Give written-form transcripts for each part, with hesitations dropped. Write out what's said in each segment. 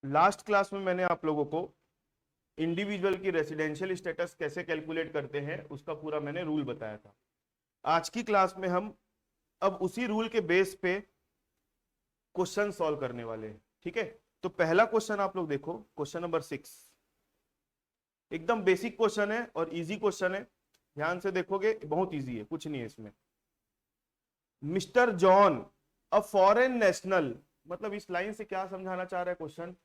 Last class में मैंने आप लोगों को इंडिविजुअल की रेसिडेंशियल स्टेटस कैसे कैलकुलेट करते हैं उसका पूरा मैंने रूल बताया था। आज की क्लास में हम अब उसी रूल के बेस पे क्वेश्चन सॉल्व करने वाले हैं। ठीक है, तो पहला क्वेश्चन आप लोग देखो, क्वेश्चन नंबर 6। एकदम बेसिक क्वेश्चन है और इजी क्वेश्चन है, ध्यान से देखोगे बहुत इजी है, कुछ नहीं है इसमें। Mister John a foreign national, मतलब इस लाइन से क्या समझाना चाह रहा है क्वेश्चन।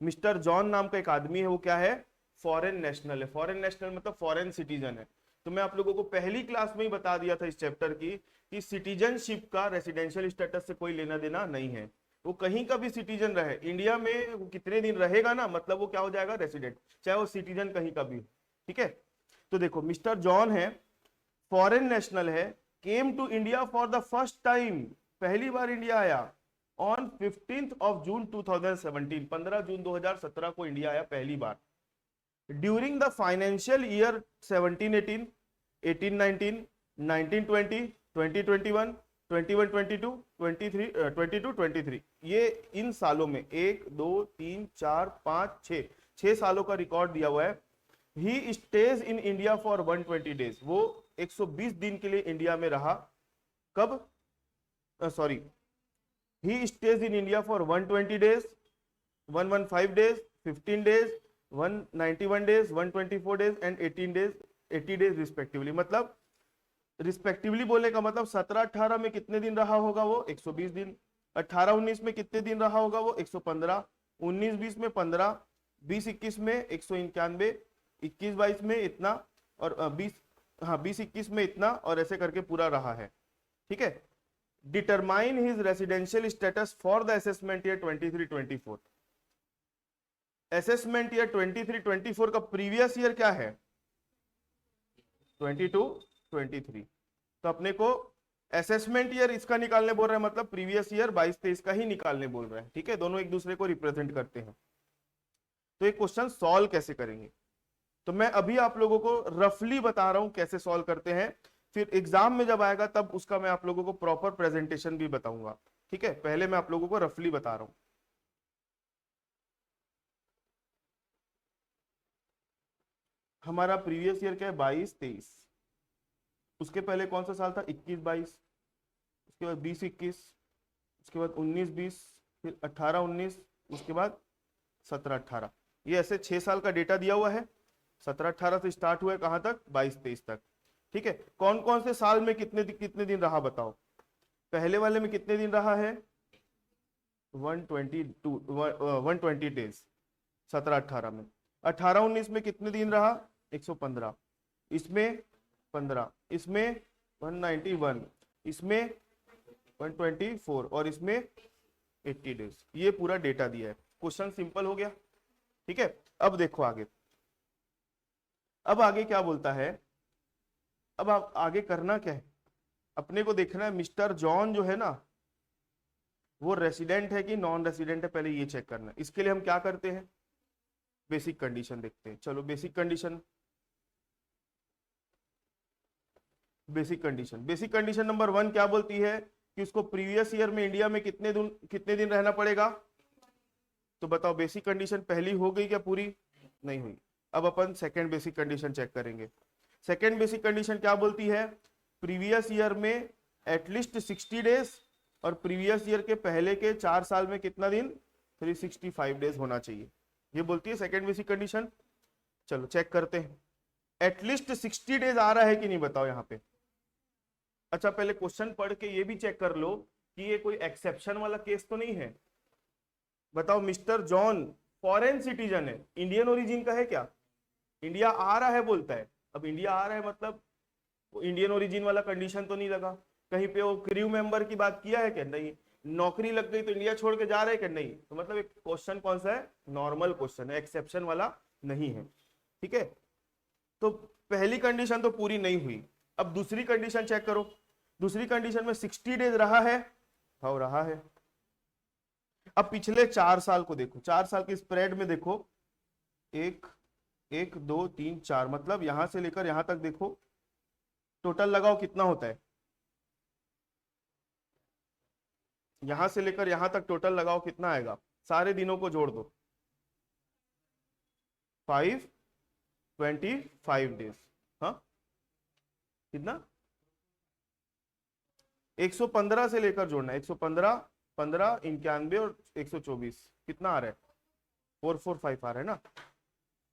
मिस्टर जॉन नाम का एक आदमी है, वो क्या है, फॉरेन नेशनल है। फॉरेन नेशनल मतलब फॉरेन सिटीजन है। तो मैं आप लोगों को पहली क्लास में ही बता दिया था इस चैप्टर की कि सिटीजनशिप का रेसिडेंशियल स्टेटस से कोई लेना देना नहीं है। वो कहीं का भी सिटीजन रहे, इंडिया में वो कितने दिन रहेगा ना, मतलब वो क्या हो जाएगा, रेसिडेंट, चाहे वो सिटीजन कहीं का भी हो। ठीक है, तो देखो मिस्टर जॉन है, फॉरेन नेशनल है, came to India for the first time, पहली बार इंडिया आया ऑन 15 जून 2017, 15 जून 2017 को इंडिया आया पहली बार। ड्यूरिंग द फाइनेंशियल ईयर 17-18, 18-19, 19-20, 20-21, 21-22, 23, 22-23, ये इन सालों में 1 2 3 4 5 6 सालों का रिकॉर्ड दिया हुआ है। He stays in India for 120 days, वो 120 दिन के लिए इंडिया में रहा। कब, sorry, he stays in India for 120 days, 115 days, 15 days, 191 days, 124 days and 18 days, 80 days respectively. मतलब रिस्पेक्टिवली बोलने का मतलब 17-18 में कितने दिन रहा होगा वो, 120 दिन। 18-19 में कितने दिन रहा होगा वो, 115। 19-20 में 15, 20-21 में 191, 21-22 में इतना, और 20-21 में इतना, और ऐसे करके पूरा रहा है। ठीक है, determine his residential status for the assessment year 23-24। Assessment year 23-24 का प्रीवियस ईयर क्या है, 22-23। तो अपने को असेसमेंट ईयर इसका निकालने बोल रहे हैं, मतलब प्रीवियस ईयर 22-23 का ही निकालने बोल रहे हैं। ठीक है, दोनों एक दूसरे को रिप्रेजेंट करते हैं। तो एक क्वेश्चन सॉल्व कैसे करेंगे, तो मैं अभी आप लोगों को रफली बता रहा हूं कैसे सॉल्व करते हैं, फिर एग्जाम में जब आएगा तब उसका मैं आप लोगों को प्रॉपर प्रेजेंटेशन भी बताऊंगा। ठीक है, पहले मैं आप लोगों को रफली बता रहा हूं। हमारा प्रीवियस ईयर क्या है, 22-23। उसके पहले कौन सा साल था, 21-22। उसके बाद 20-21, उसके बाद 19-20, फिर 18-19, उसके बाद 17-18। ये ऐसे 6 साल का डेटा दिया हुआ है। 17-18 से स्टार्ट हुआ है, कहां तक, 22-23 तक। ठीक है, कौन कौन से साल में कितने कितने दिन रहा बताओ। पहले वाले में कितने दिन रहा है, 120 डेज, 17-18 में। 18-19 में कितने दिन रहा, 115। इसमें 15, इसमें 191, इसमें 124, और इसमें 80 डेज। ये पूरा डेटा दिया है। क्वेश्चन सिंपल हो गया। ठीक है, अब देखो आगे, अब आगे क्या बोलता है। अब आप आगे करना क्या है, अपने को देखना है मिस्टर जॉन जो है ना, वो रेसिडेंट है कि नॉन रेसिडेंट है, पहले ये चेक करना है। इसके लिए हम क्या करते हैं, बेसिक कंडीशन देखते हैं। चलो basic condition, basic condition number 1 क्या बोलती है कि उसको प्रीवियस ईयर में इंडिया में कितने दिन रहना पड़ेगा। तो बताओ बेसिक कंडीशन पहली हो गई क्या पूरी, नहीं हुई। अब अपन सेकंड बेसिक कंडीशन चेक करेंगे। सेकंड बेसिक कंडीशन क्या बोलती है, प्रीवियस ईयर में एटलीस्ट 60 डेज, और प्रीवियस ईयर के पहले के 4 साल में कितना दिन, 365 डेज होना चाहिए। ये बोलती है सेकंड बेसिक कंडीशन। चलो चेक करते हैं, एटलीस्ट 60 डेज आ रहा है कि नहीं बताओ यहाँ पे। अच्छा पहले क्वेश्चन पढ़ के ये भी चेक कर लो कि ये कोई एक्सेप्शन वाला केस तो नहीं है। बताओ मिस्टर जॉन फॉरेन सिटीजन है, इंडियन ओरिजिन का है क्या, इंडिया आ रहा है बोलता है। अब इंडिया आ रहा है मतलब वो इंडियन ओरिजिन वाला कंडीशन तो नहीं लगा। कहीं पे वो क्रू मेंबर की बात किया है क्या, नहीं। नौकरी लग गई तो इंडिया छोड़ के जा रहे हैं क्या, नहीं। तो मतलब एक क्वेश्चन कौन सा है, नॉर्मल क्वेश्चन है, एक्सेप्शन वाला नहीं है। ठीक है, तो पहली कंडीशन तो पूरी नहीं हुई। अब दूसरी कंडीशन चेक करो। दूसरी कंडीशन में 60 डेज रहा है, हाँ रहा है। अब पिछले 4 साल को देखो, 4 साल की स्प्रेड में देखो, 1 1 2 3 4, मतलब यहां से लेकर यहां तक देखो, टोटल लगाओ कितना होता है, यहां से लेकर यहां तक टोटल लगाओ कितना आएगा, सारे दिनों को जोड़ दो। 525 डेज। हाँ कितना? 115 से लेकर जोड़ना, 115, 15, 91 और 124, कितना आ रहा है? 445 आ रहा है ना,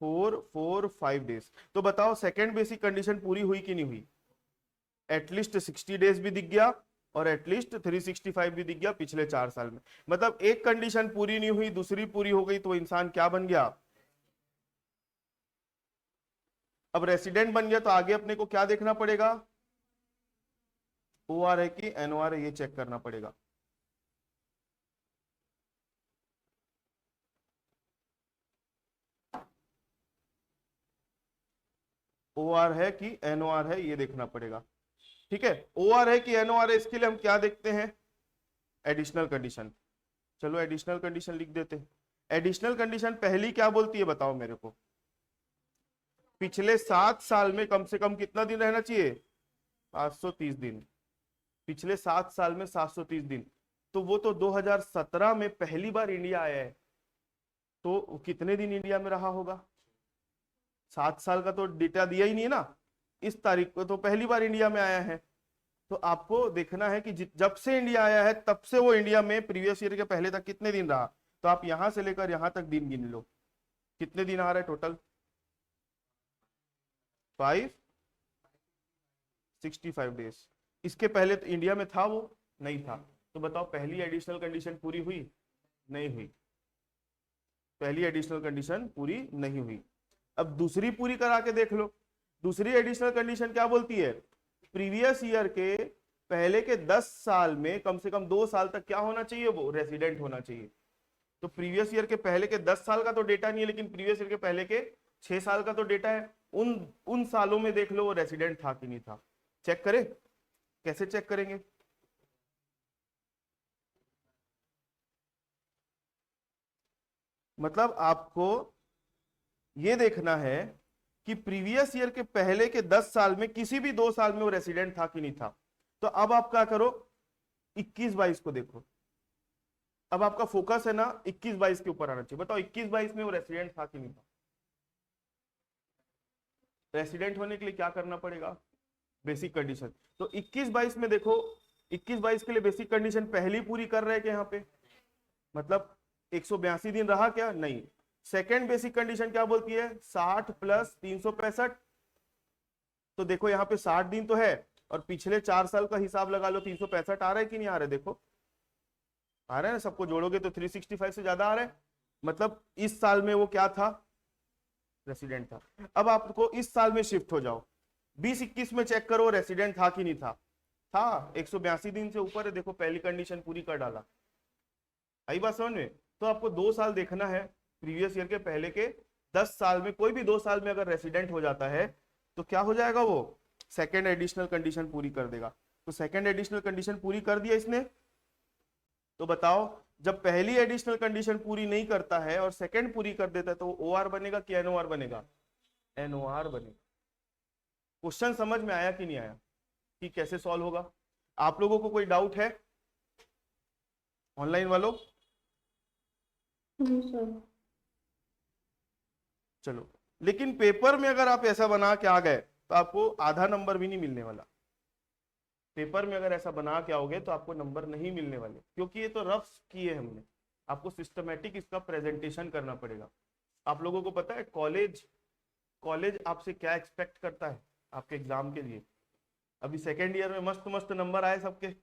445 डेज। तो बताओ सेकेंड बेसिक कंडीशन पूरी हुई कि नहीं हुई? एटलीस्ट 60 डेज भी दिख गया और एटलीस्ट 365 भी दिख गया पिछले 4 साल में। मतलब एक कंडीशन पूरी नहीं हुई, दूसरी पूरी हो गई, तो इंसान क्या बन गया? अब रेसिडेंट बन गया, तो आगे अपने को क्या देखना पड़ेगा? OR है कि NOR है, ये चेक करना पड़ेगा। OR है कि NOR है, ये देखना पड़ेगा। ठीक है, OR है कि NOR है, इसके लिए हम क्या देखते हैं? Additional condition. चलो एडिशनल कंडीशन लिख देते हैं। एडिशनल कंडीशन पहली क्या बोलती है बताओ मेरे को? पिछले 7 साल में कम से कम कितना दिन रहना चाहिए? 730 दिन। पिछले 7 साल में 730 दिन। तो वो तो 2017 में पहली बार इंडिया आया है, तो कितने दिन इंडिया में रहा होगा? 7 साल का तो डेटा दिया ही नहीं है ना, इस तारीख को तो पहली बार इंडिया में आया है। तो आपको देखना है कि जब से इंडिया आया है तब से वो इंडिया में प्रीवियस ईयर के पहले तक कितने दिन रहा। तो आप यहां से लेकर यहां तक दिन गिन लो, कितने दिन आ रहा है टोटल? 565 डेज। इसके पहले तो इंडिया में था वो? नहीं था। तो बताओ पहली एडिशनल कंडीशन पूरी हुई? नहीं हुई। पहली एडिशनल कंडीशन पूरी नहीं हुई। अब दूसरी पूरी करा के देख लो। दूसरी एडिशनल कंडीशन क्या बोलती है? प्रीवियस ईयर के पहले के 10 साल में कम से कम 2 साल तक क्या होना चाहिए? वो रेसिडेंट होना चाहिए। तो प्रीवियस ईयर के पहले के 10 साल का तो डेटा नहीं है, लेकिन प्रीवियस ईयर के पहले के 6 साल का तो डेटा है। उन सालों में देख लो वो रेसिडेंट था कि नहीं था। चेक करें? कैसे चेक करेंगे? मतलब आपको ये देखना है कि प्रीवियस ईयर के पहले के 10 साल में किसी भी 2 साल में वो रेसिडेंट था कि नहीं था। तो अब आप क्या करो, 21-22 को देखो। अब आपका फोकस है ना 21-22 के ऊपर आना चाहिए। बताओ 21-22 में वो रेसिडेंट था कि नहीं था? रेसिडेंट होने के लिए क्या करना पड़ेगा? Basic condition. तो 21-22 में देखो, 21-22 के लिए बेसिक कंडीशन पहली पूरी कर रहे हैं कि यहाँ पे, मतलब 182 दिन रहा क्या? नहीं। सेकेंड बेसिक कंडीशन क्या बोलती है? 60 प्लस 365। तो देखो यहाँ पे 60 दिन तो है, और पिछले 4 साल का हिसाब लगा लो, 365 आ रहा है कि नहीं आ रहा है? देखो आ रहा है ना, सबको जोड़ोगे तो 365 से ज्यादा आ रहा है। मतलब इस साल में वो क्या था? रेसिडेंट था। अब आपको इस साल में शिफ्ट हो जाओ, 20-21 में चेक करो रेसिडेंट था कि नहीं था? था। 182 दिन से ऊपर है, देखो पहली कंडीशन पूरी कर डाला। आई बात समझ में? तो आपको 2 साल देखना है, प्रीवियस ईयर के पहले के 10 साल में कोई भी 2 साल में अगर रेसिडेंट हो जाता है तो क्या हो जाएगा? वो सेकेंड एडिशनल कंडीशन पूरी कर देगा। तो सेकेंड एडिशनल कंडीशन पूरी कर दिया इसने। तो बताओ जब पहली एडिशनल कंडीशन पूरी नहीं करता है और सेकेंड पूरी कर देता है तो वो OR बनेगा कि NOR बनेगा? NOR बनेगा। क्वेश्चन समझ में आया कि नहीं आया कि कैसे सॉल्व होगा? आप लोगों को कोई डाउट है ऑनलाइन वालों? चलो, लेकिन पेपर में अगर आप ऐसा बना के आ गए तो आपको आधा नंबर भी नहीं मिलने वाला। पेपर में अगर ऐसा बना के आओगे तो आपको नंबर नहीं मिलने वाले, क्योंकि ये तो रफ किए हमने। आपको सिस्टमेटिक इसका प्रेजेंटेशन करना पड़ेगा। आप लोगों को पता है कॉलेज कॉलेज आपसे क्या एक्सपेक्ट करता है आपके एग्जाम के लिए? अभी सेकेंड ईयर में मस्त मस्त नंबर आए सबके।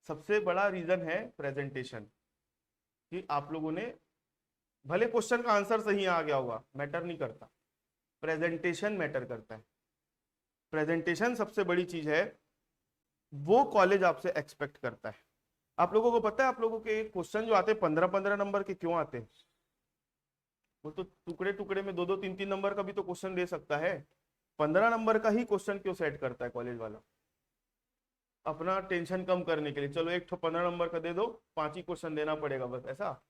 सबसे बड़ा रीजन है प्रेजेंटेशन, कि आप लोगों ने, भले क्वेश्चन का आंसर सही आ गया होगा, मैटर नहीं करता, प्रेजेंटेशन मैटर करता है। प्रेजेंटेशन सबसे बड़ी चीज है, वो कॉलेज आपसे एक्सपेक्ट करता है। आप लोगों को पता है आप लोगों के क्वेश्चन जो आते हैं 15-15 नंबर के क्यों आते हैं? वो तो टुकड़े टुकड़े में 2-2 3-3 नंबर का भी तो क्वेश्चन दे सकता है। 15 नंबर का ही क्वेश्चन क्यों सेट करता है कॉलेज वाला? अपना टेंशन कम करने के लिए। चलो एक 15 नंबर का दे दो, 5 ही क्वेश्चन देना पड़ेगा बस, ऐसा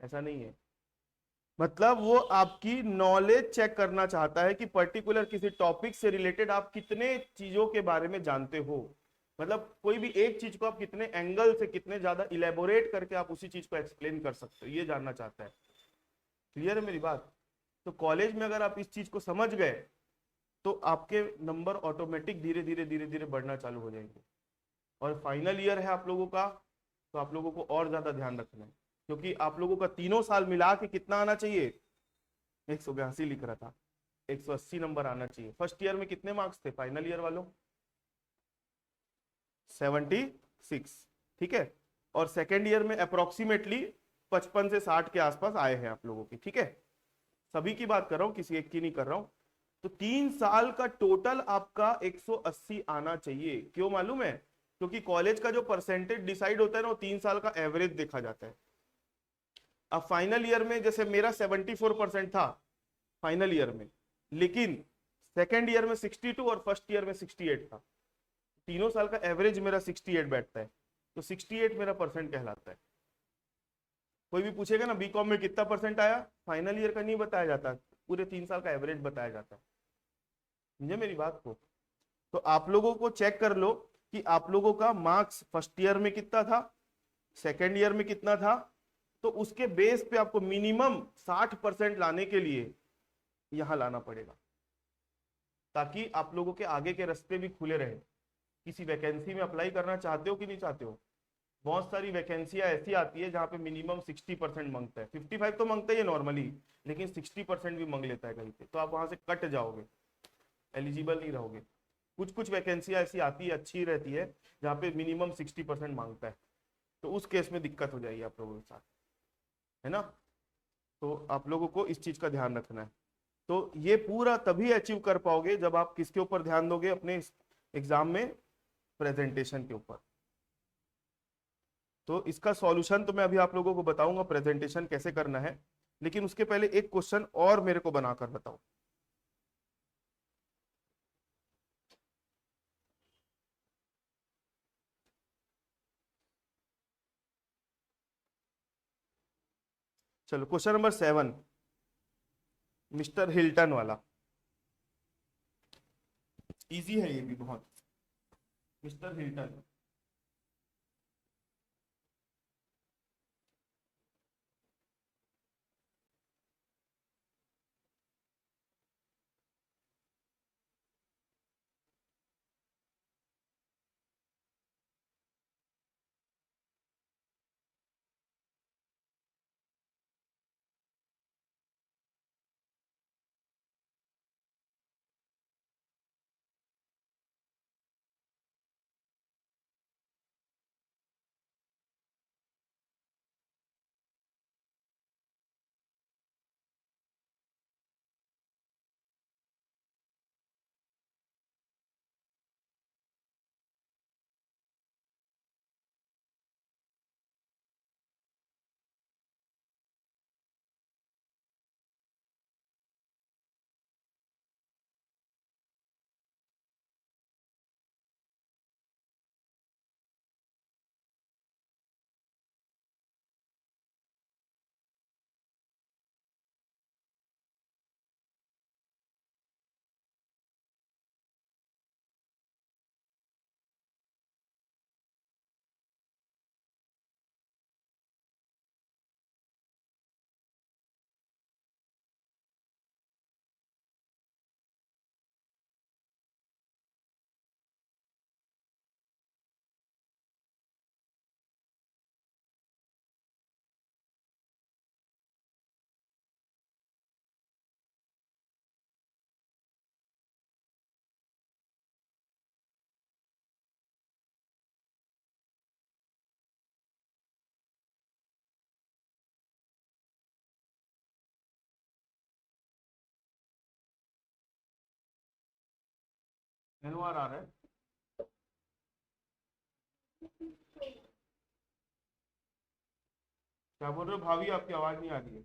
ऐसा नहीं है। मतलब वो आपकी नॉलेज चेक करना चाहता है कि पर्टिकुलर किसी टॉपिक से रिलेटेड आप कितने चीजों के बारे में जानते हो। मतलब कोई भी एक चीज को आप कितने एंगल से, कितने ज्यादा इलेबोरेट करके आप उसी चीज को एक्सप्लेन कर सकते हो, ये जानना चाहता है। क्लियर है मेरी बात? तो कॉलेज में अगर आप इस चीज को समझ गए तो आपके नंबर ऑटोमेटिक धीरे धीरे धीरे धीरे बढ़ना चालू हो जाएंगे। और फाइनल ईयर है आप लोगों का, तो आप लोगों को और ज्यादा ध्यान रखना है, क्योंकि आप लोगों का तीनों साल मिला के कितना आना चाहिए? 182 लिख रहा था, 180 नंबर आना चाहिए। फर्स्ट ईयर में कितने मार्क्स थे फाइनल ईयर वालों? 76। ठीक है। और सेकेंड ईयर में अप्रोक्सीमेटली 55 से 60 के आसपास आए हैं आप लोगों की। ठीक है, सभी की बात कर रहा हूं, किसी एक की नहीं कर रहा हूं। तो 3 साल का टोटल आपका 180 आना चाहिए। क्यों मालूम है? क्योंकि कॉलेज का जो परसेंटेज डिसाइड होता है ना, वो 3 साल का एवरेज देखा जाता है। अब फाइनल ईयर में जैसे मेरा 74% था फाइनल ईयर में, लेकिन सेकेंड ईयर में 62 और फर्स्ट ईयर में 68 था। तीनों साल का एवरेज मेरा 68 बैठता है, तो 68 मेरा परसेंट कहलाता है। कोई भी पूछेगा ना बीकॉम में कितना परसेंट आया, फाइनल ईयर का नहीं बताया जाता, पूरे 3 साल का एवरेज बताया जाता है। समझे मेरी बात को? तो आप लोगों को चेक कर लो कि आप लोगों का मार्क्स फर्स्ट ईयर में कितना था, सेकेंड ईयर में कितना था। तो उसके बेस पे आपको मिनिमम 60% लाने के लिए यहां लाना पड़ेगा, ताकि आप लोगों के आगे के रास्ते भी खुले रहे। किसी वैकेंसी में अप्लाई करना चाहते हो कि नहीं चाहते हो? बहुत सारी वैकेंसियां ऐसी आती है जहां पे मिनिमम 60% मांगता है, 55 तो मांगता ही है नॉर्मली, लेकिन 60% भी मांग लेता है कहीं पे, तो आप वहां से कट जाओगे, एलिजिबल नहीं रहोगे। कुछ कुछ वैकेंसियां ऐसी आती है, अच्छी रहती है, जहाँ पे मिनिमम 60% मांगता है, तो उस केस में दिक्कत हो जाएगी आप लोगों के साथ, है ना? तो आप लोगों को इस चीज का ध्यान रखना है। तो ये पूरा तभी अचीव कर पाओगे जब आप किसके ऊपर ध्यान दोगे अपने एग्जाम में? प्रेजेंटेशन के ऊपर। तो इसका सॉल्यूशन तो मैं अभी आप लोगों को बताऊंगा प्रेजेंटेशन कैसे करना है, लेकिन उसके पहले एक क्वेश्चन और मेरे को बनाकर बताओ। चलो क्वेश्चन नंबर 7, मिस्टर हिल्टन वाला। इजी है ये भी बहुत। मिस्टर हिल्टन, एनवार आ रहा है। क्या बोल रहे हो भाभी? आपकी आवाज नहीं आ रही है।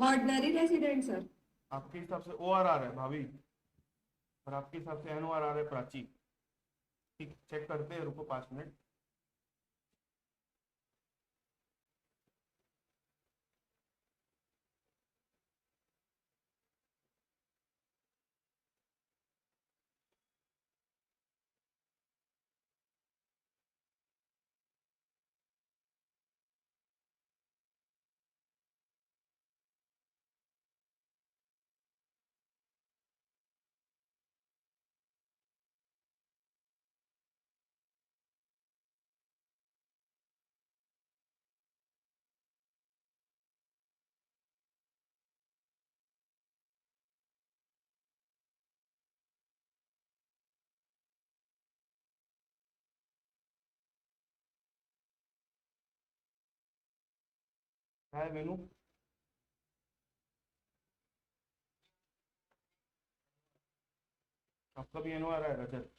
Ordinary resident sir. आपके हिसाब से ओ आर आ रहा है भाभी, और आपके हिसाब से एनवार आ रहा है प्राची। ठीक, चेक करते हैं, रुको 5 मिनट। हाय मेनू, आपका भी एनओ आ रहा है रजत?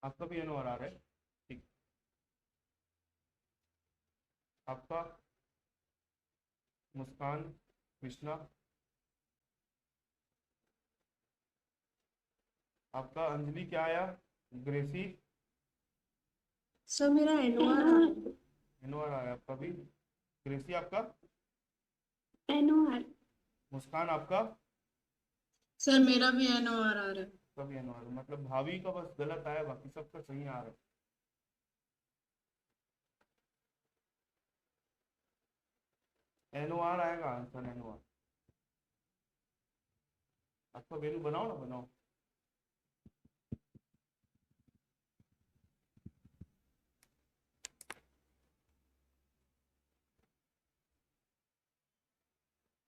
आपका भी एनओ आ रहा है? ठीक। आपका मुस्कान, कृष्णा, आपका अंजलि क्या आया? ग्रेसी, सर मेरा एनओआर आ रहा है। एनओ आ रहा है आपका भी? ग्रेसी आपका? एनओआर। मुस्कान आपका? सर मेरा भी एनओआर आ रहा है। सब एनओ आ रहा है, मतलब भाभी का बस गलत आया, बाकी सबका सही आ रहा है। एनओआर आएगा आंसर, एनओआर। आपका वैल्यू बनाओ ना, बनाओ।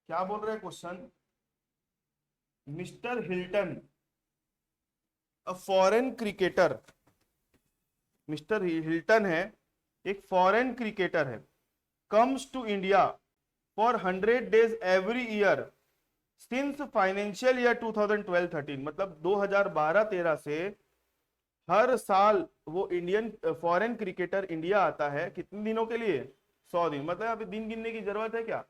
क्या बोल रहे हैं question? Mister Hilton, a foreign cricketer, mister Hilton है, एक फॉरेन क्रिकेटर है, comes to India for 100 days every year since financial year 2012-13, मतलब 2012-13 से हर साल वो इंडियन फॉरेन क्रिकेटर इंडिया आता है। कितने दिनों के लिए? 100 दिन। मतलब अभी दिन गिनने की जरूरत है क्या?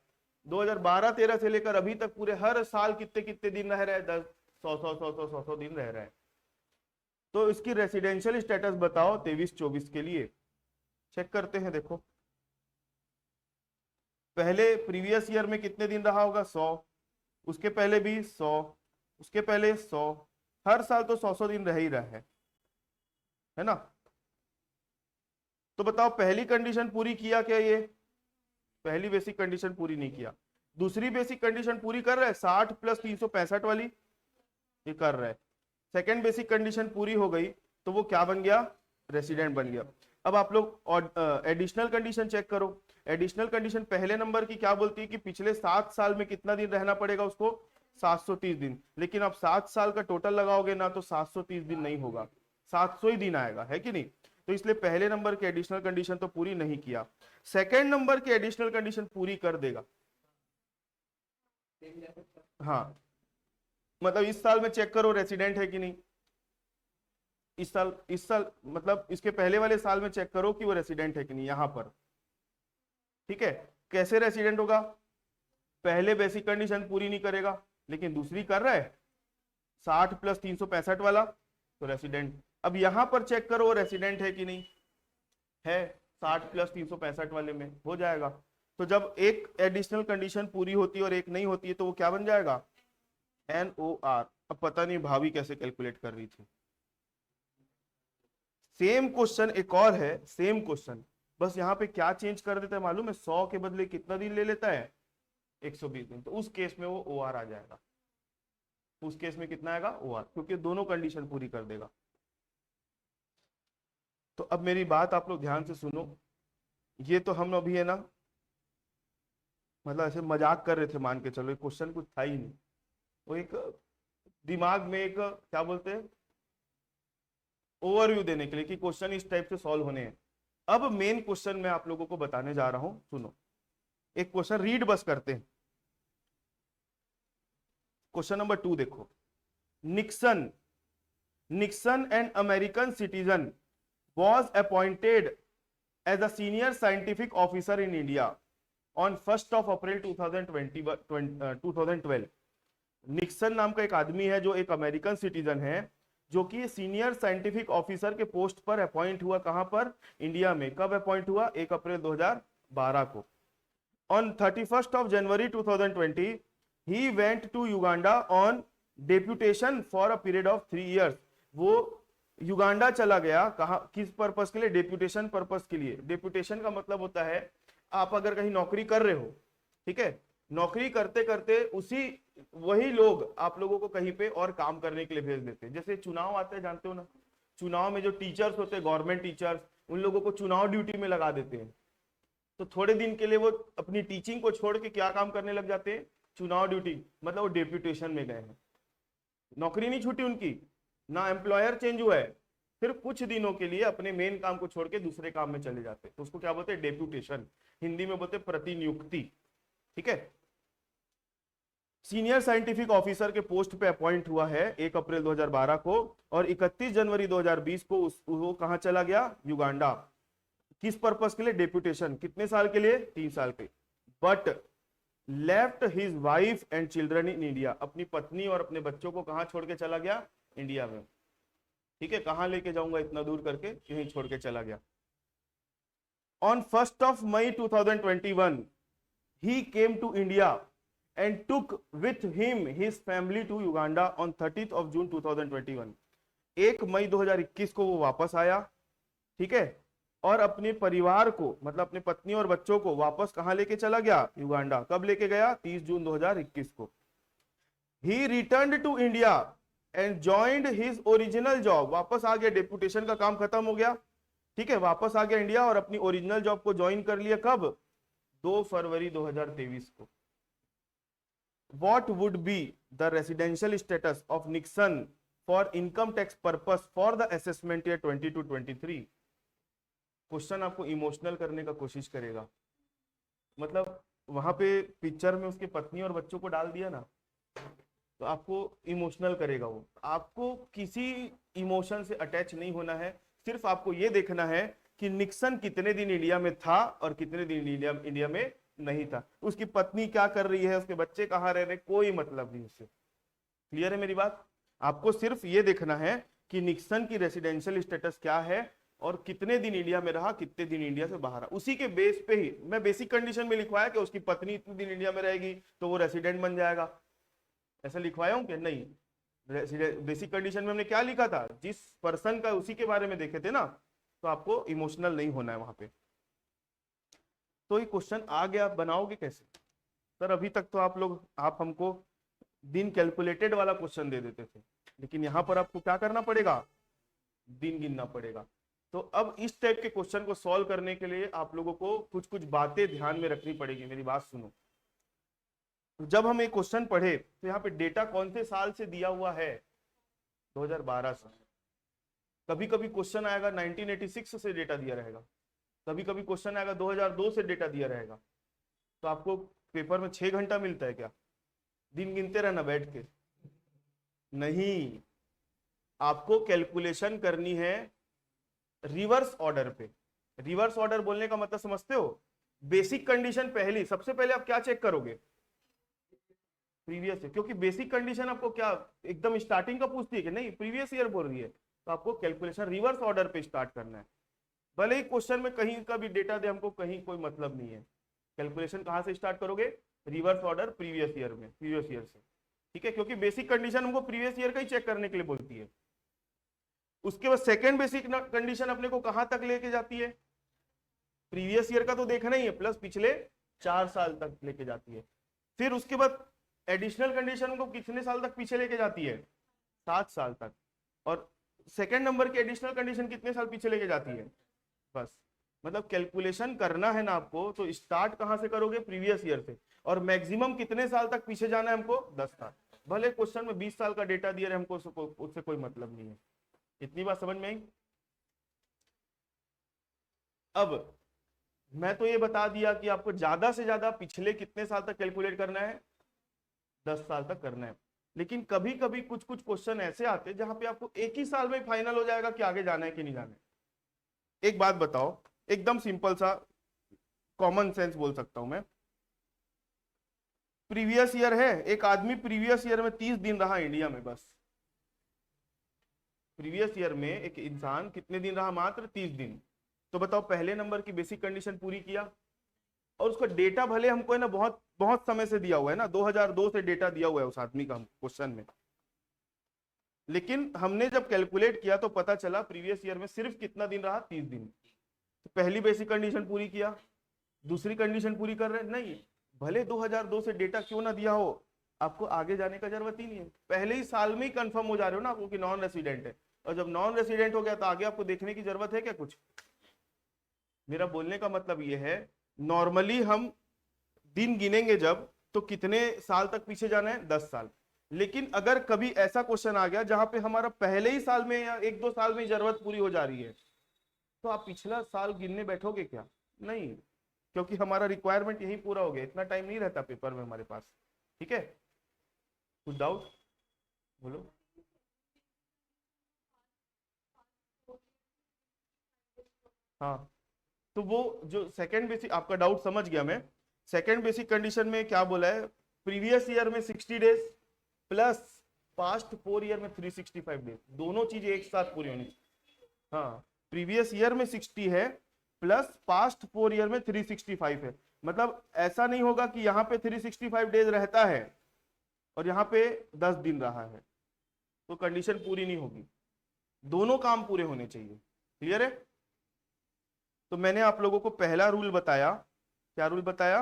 2012-13 से लेकर अभी तक पूरे हर साल कितने कितने दिन रह रहे हैं? 10, 100 दिन रह रहे हैं। तो इसकी रेसिडेंशियल स्टेटस बताओ 23-24 के लिए। चेक करते हैं, देखो पहले प्रीवियस ईयर में कितने दिन रहा होगा? 100। उसके पहले भी 100, उसके पहले 100। हर साल तो 100 दिन रह ही रहा है ना? तो बताओ पहली कंडीशन पूरी किया क्या ये? पहली बेसिक कंडीशन पूरी नहीं किया। दूसरी बेसिक कंडीशन पूरी कर रहा है, 60 + 365 वाली, ये कर रहा है। सेकेंड बेसिक कंडीशन पूरी हो गई तो वो क्या बन गया? रेसिडेंट बन गया। अब आप लोग एडिशनल कंडीशन चेक करो। एडिशनल कंडीशन पहले नंबर की क्या बोलती है कि पिछले 7 साल में कितना दिन रहना पड़ेगा उसको? 730 दिन। लेकिन अब 7 साल का टोटल लगाओगे ना तो 730 दिन नहीं होगा, 700 ही दिन आएगा, है कि नहीं? तो इसलिए पहले नंबर की एडिशनल कंडीशन तो पूरी नहीं किया। सेकेंड नंबर की एडिशनल कंडीशन पूरी कर देगा। हाँ, मतलब इस साल में चेक करो रेसिडेंट है कि नहीं। इस साल मतलब इसके पहले वाले साल में चेक करो कि वो रेसिडेंट है कि नहीं, यहां पर। ठीक है, कैसे रेसिडेंट होगा? पहले बेसिक कंडीशन पूरी नहीं करेगा लेकिन दूसरी कर रहा है, 60 + 365 वाला, तो रेसिडेंट। अब यहां पर चेक करो रेसिडेंट है कि नहीं है, 60 + 365 वाले में हो जाएगा। तो जब एक एडिशनल कंडीशन पूरी होती है और एक नहीं होती है तो वो क्या बन जाएगा? NOR। अब पता नहीं भाभी कैसे कैलकुलेट कर रही थी। सेम क्वेश्चन एक और है, सेम क्वेश्चन, बस यहाँ पे क्या चेंज कर देता है मालूम है? 100 के बदले कितना दिन ले लेता है? 120 दिन। तो उस केस में वो OR आ जाएगा। उस केस में कितना आएगा? OR, क्योंकि दोनों कंडीशन पूरी कर देगा। तो अब मेरी बात आप लोग ध्यान से सुनो। ये तो हम अभी है ना, मतलब ऐसे मजाक कर रहे थे, मान के चलो क्वेश्चन कुछ था ही नहीं। वो एक दिमाग में एक क्या बोलते हैं, ओवरव्यू देने के लिए कि क्वेश्चन इस टाइप से सॉल्व होने हैं। अब मेन क्वेश्चन मैं आप लोगों को बताने जा रहा हूं, सुनो। एक क्वेश्चन रीड बस करते हैं। क्वेश्चन नंबर 2 देखो। Nixon, Nixon an American citizen was appointed as a senior scientific officer in India on 1st of April 2012। Nixon नाम का एक आदमी है जो एक अमेरिकन सिटीजन है, जो कि सीनियर साइंटिफिक ऑफिसर के पोस्ट पर अपॉइंट हुआ। कहां पर? इंडिया में। कब अपॉइंट हुआ? 1 अप्रैल 2012 को। On 31st of January 2020 he went to Uganda on deputation for a period of 3 years। वो युगांडा चला गया, कहा किस पर्पस के लिए? डेप्यूटेशन पर्पस के लिए। डेप्यूटेशन का मतलब होता है आप अगर कहीं नौकरी कर रहे हो ठीक है, नौकरी करते करते वही लोग आप लोगों को कहीं पे और काम करने के लिए भेज देते हैं। जैसे चुनाव आते हैं, जानते हो ना, चुनाव में जो टीचर्स होते हैं, गवर्नमेंट टीचर्स, उन लोगों को चुनाव ड्यूटी में लगा देते हैं। तो थोड़े दिन के लिए वो अपनी टीचिंग को छोड़ के क्या काम करने लग जाते हैं, चुनाव ड्यूटी, मतलब वो डेप्यूटेशन में गए हैं। नौकरी नहीं छूटी उनकी, ना एम्प्लॉयर चेंज हुआ है, सिर्फ कुछ दिनों के लिए अपने मेन काम को छोड़ के दूसरे काम में चले जाते हैं। तो उसको क्या बोलते हैं, डेप्यूटेशन, हिंदी में बोलते हैं प्रतिनियुक्ति। ठीक है, सीनियर साइंटिफिक ऑफिसर के पोस्ट पे अपॉइंट हुआ है 1 अप्रैल 2012 को, और 31 जनवरी 2020 को वो कहां चला गया, युगांडा। किस पर्पस के लिए, डेप्यूटेशन। कितने साल के लिए, 3 साल के। But left his wife and children in India, अपनी पत्नी और अपने बच्चों को कहां छोड़ के चला गया, इंडिया में। ठीक है, कहां लेके जाऊंगा इतना दूर करके, यहीं छोड़ के चला गया। ऑन 1 मई 2021 he came to India and took with him his family to Uganda on 30th of June 2021। 1 मई 2021 को वो वापस आया, ठीक है, और अपने परिवार को, मतलब अपने पत्नी और बच्चों को वापस कहां लेके चला गया, युगांडा। कब लेके गया, 30 जून 2021 को। He returned to India and joined his original job, वापस आ गया, डेप्यूटेशन का काम खत्म हो गया, ठीक है, वापस आ गया इंडिया और अपनी ओरिजिनल जॉब को ज्वाइन कर लिया। कब, 2 फरवरी 2023 को। What would be the residential status of Nixon for income tax purpose for the assessment year 22-23? Question आपको इमोशनल करने का कोशिश करेगा, मतलब वहां पे पिक्चर में उसके पत्नी और बच्चों को डाल दिया ना, तो आपको इमोशनल करेगा वो। आपको किसी इमोशन से अटैच नहीं होना है, सिर्फ आपको ये देखना है कि निक्सन कितने दिन इंडिया में था और कितने दिन इंडिया में नहीं था, उसकी पत्नी क्या कर रही है, उसके बच्चे कहाँ रह रहे, कोई मतलब नहीं उससे। क्लियर है मेरी बात? आपको सिर्फ ये देखना है कि निक्सन की रेसिडेंशियल स्टेटस क्या है और कितने दिन इंडिया में रहा, कितने दिन इंडिया से बाहर रहा। उसी के बेस पे ही मैं बेसिक कंडीशन में लिखवाया कि उसकी पत्नी इतने दिन इंडिया में रहेगी तो वो रेसिडेंट बन जाएगा, ऐसा लिखवाया हूं कि नहीं? बेसिक कंडीशन में हमने क्या लिखा था, जिस पर्सन का उसी के बारे में देखे थे ना, तो आपको इमोशनल नहीं होना है वहां पे। तो ये क्वेश्चन आ गया, बनाओगे कैसे सर? अभी तक तो आप हमको दिन कैलकुलेटेड वाला क्वेश्चन दे देते थे, लेकिन यहां पर आपको क्या करना पड़ेगा, दिन गिनना पड़ेगा। तो अब इस टाइप के क्वेश्चन को सॉल्व करने के लिए आप लोगों को कुछ कुछ बातें ध्यान में रखनी पड़ेगी। मेरी बात सुनो, जब हम एक क्वेश्चन पढ़े तो यहाँ पे डेटा कौन से साल से दिया हुआ है, 2012 से। कभी कभी क्वेश्चन आएगा 1986 से डेटा दिया रहेगा, कभी कभी क्वेश्चन आएगा 2002 से डेटा दिया रहेगा। तो आपको पेपर में 6 घंटा मिलता है क्या, दिन गिनते रहना बैठ के? नहीं, आपको कैलकुलेशन करनी है रिवर्स ऑर्डर पे। रिवर्स ऑर्डर बोलने का मतलब समझते हो? बेसिक कंडीशन पहली, सबसे पहले आप क्या चेक करोगे, प्रीवियस ईयर, क्योंकि बेसिक कंडीशन आपको क्या एकदम स्टार्टिंग का पूछती है कि नहीं, प्रीवियस ईयर बोल रही है, तो आपको कैलकुलेशन रिवर्स ऑर्डर पे स्टार्ट करना है। भले ही क्वेश्चन में कहीं का भी डेटा दे हमको, कहीं कोई मतलब नहीं है, कैलकुलेशन कहां से स्टार्ट करोगे, रिवर्स ऑर्डर, प्रीवियस ईयर में, प्रीवियस ईयर से, ठीक है, क्योंकि बेसिक कंडीशन हमको प्रीवियस ईयर का ही चेक करने के लिए बोलती है। उसके बाद सेकेंड बेसिक कंडीशन अपने को कहां तक लेके जाती है, प्रीवियस ईयर का तो देखना ही है, प्लस पिछले 4 साल तक लेके जाती है। फिर उसके बाद एडिशनल कंडीशन को कितने साल तक पीछे लेके जाती है, 7 साल तक। और सेकेंड नंबर की एडिशनल कंडीशन कितने साल पीछे लेके जाती है, बस। मतलब कैलकुलेशन करना है ना आपको, तो स्टार्ट कहां से करोगे, प्रीवियस ईयर से, और मैक्सिमम कितने साल तक पीछे जाना है हमको, 10 साल। भले क्वेश्चन में 20 साल का डेटा दिया है हमको, उससे कोई मतलब नहीं है। इतनी बात समझ में आई? अब मैं तो ये बता दिया कि आपको ज्यादा से ज्यादा पिछले कितने साल तक कैलकुलेट करना है, 10 साल तक करना है। लेकिन कभी कभी कुछ कुछ क्वेश्चन ऐसे आते हैं जहां पे आपको एक ही साल में फाइनल हो जाएगा कि आगे जाना है कि नहीं जाना है। एक बात बताओ, एकदम सिंपल सा कॉमन सेंस बोल सकता हूं मैं। प्रीवियस ईयर है, एक आदमी प्रीवियस ईयर में 30 दिन रहा इंडिया में, बस। प्रीवियस ईयर में एक इंसान कितने दिन रहा, मात्र 30 दिन। तो बताओ, पहले नंबर की बेसिक कंडीशन पूरी किया, और उसका डेटा भले हमको है ना बहुत बहुत समय से दिया हुआ है ना, 2002 से डेटा दिया हुआ है उस आदमी का क्वेश्चन में, लेकिन हमने जब कैलकुलेट किया तो पता चला प्रीवियस ईयर में सिर्फ कितना दिन रहा, 30 दिन। तो पहली बेसिक कंडीशन पूरी किया, दूसरी कंडीशन पूरी कर रहे नहीं, भले 2002 से डेटा क्यों ना दिया हो, आपको आगे जाने का जरूरत ही नहीं है, पहले ही साल में ही कंफर्म हो जा रहे हो ना आपको कि नॉन रेसिडेंट है। और जब नॉन रेसिडेंट हो गया तो आगे आपको देखने की जरूरत है क्या कुछ? मेरा बोलने का मतलब ये है, नॉर्मली हम दिन गिनेंगे जब, तो कितने साल तक पीछे जाना है? 10 साल। लेकिन अगर कभी ऐसा क्वेश्चन आ गया जहां पे हमारा पहले ही साल में या 1-2 साल में जरूरत पूरी हो जा रही है, तो आप पिछला साल गिनने बैठोगे क्या? नहीं, क्योंकि हमारा रिक्वायरमेंट यही पूरा हो गया, इतना टाइम नहीं रहता पेपर में हमारे पास। ठीक है, कुछ डाउट बोलो। हाँ, तो वो जो सेकंड बेसिक, आपका डाउट समझ गया मैं। सेकंड बेसिक कंडीशन में क्या बोला है? प्रीवियस ईयर में 60 डेज प्लस पास्ट 4 ईयर में 365 डेज, दोनों चीजें एक साथ पूरी होनी चाहिए। हाँ, प्रीवियस ईयर में 60 है प्लस पास्ट 4 ईयर में 365 है। मतलब ऐसा नहीं होगा कि यहाँ पे 365 डेज रहता है और यहाँ पे 10 दिन रहा है, तो कंडीशन पूरी नहीं होगी। दोनों काम पूरे होने चाहिए। क्लियर है? तो मैंने आप लोगों को पहला रूल बताया। क्या रूल बताया?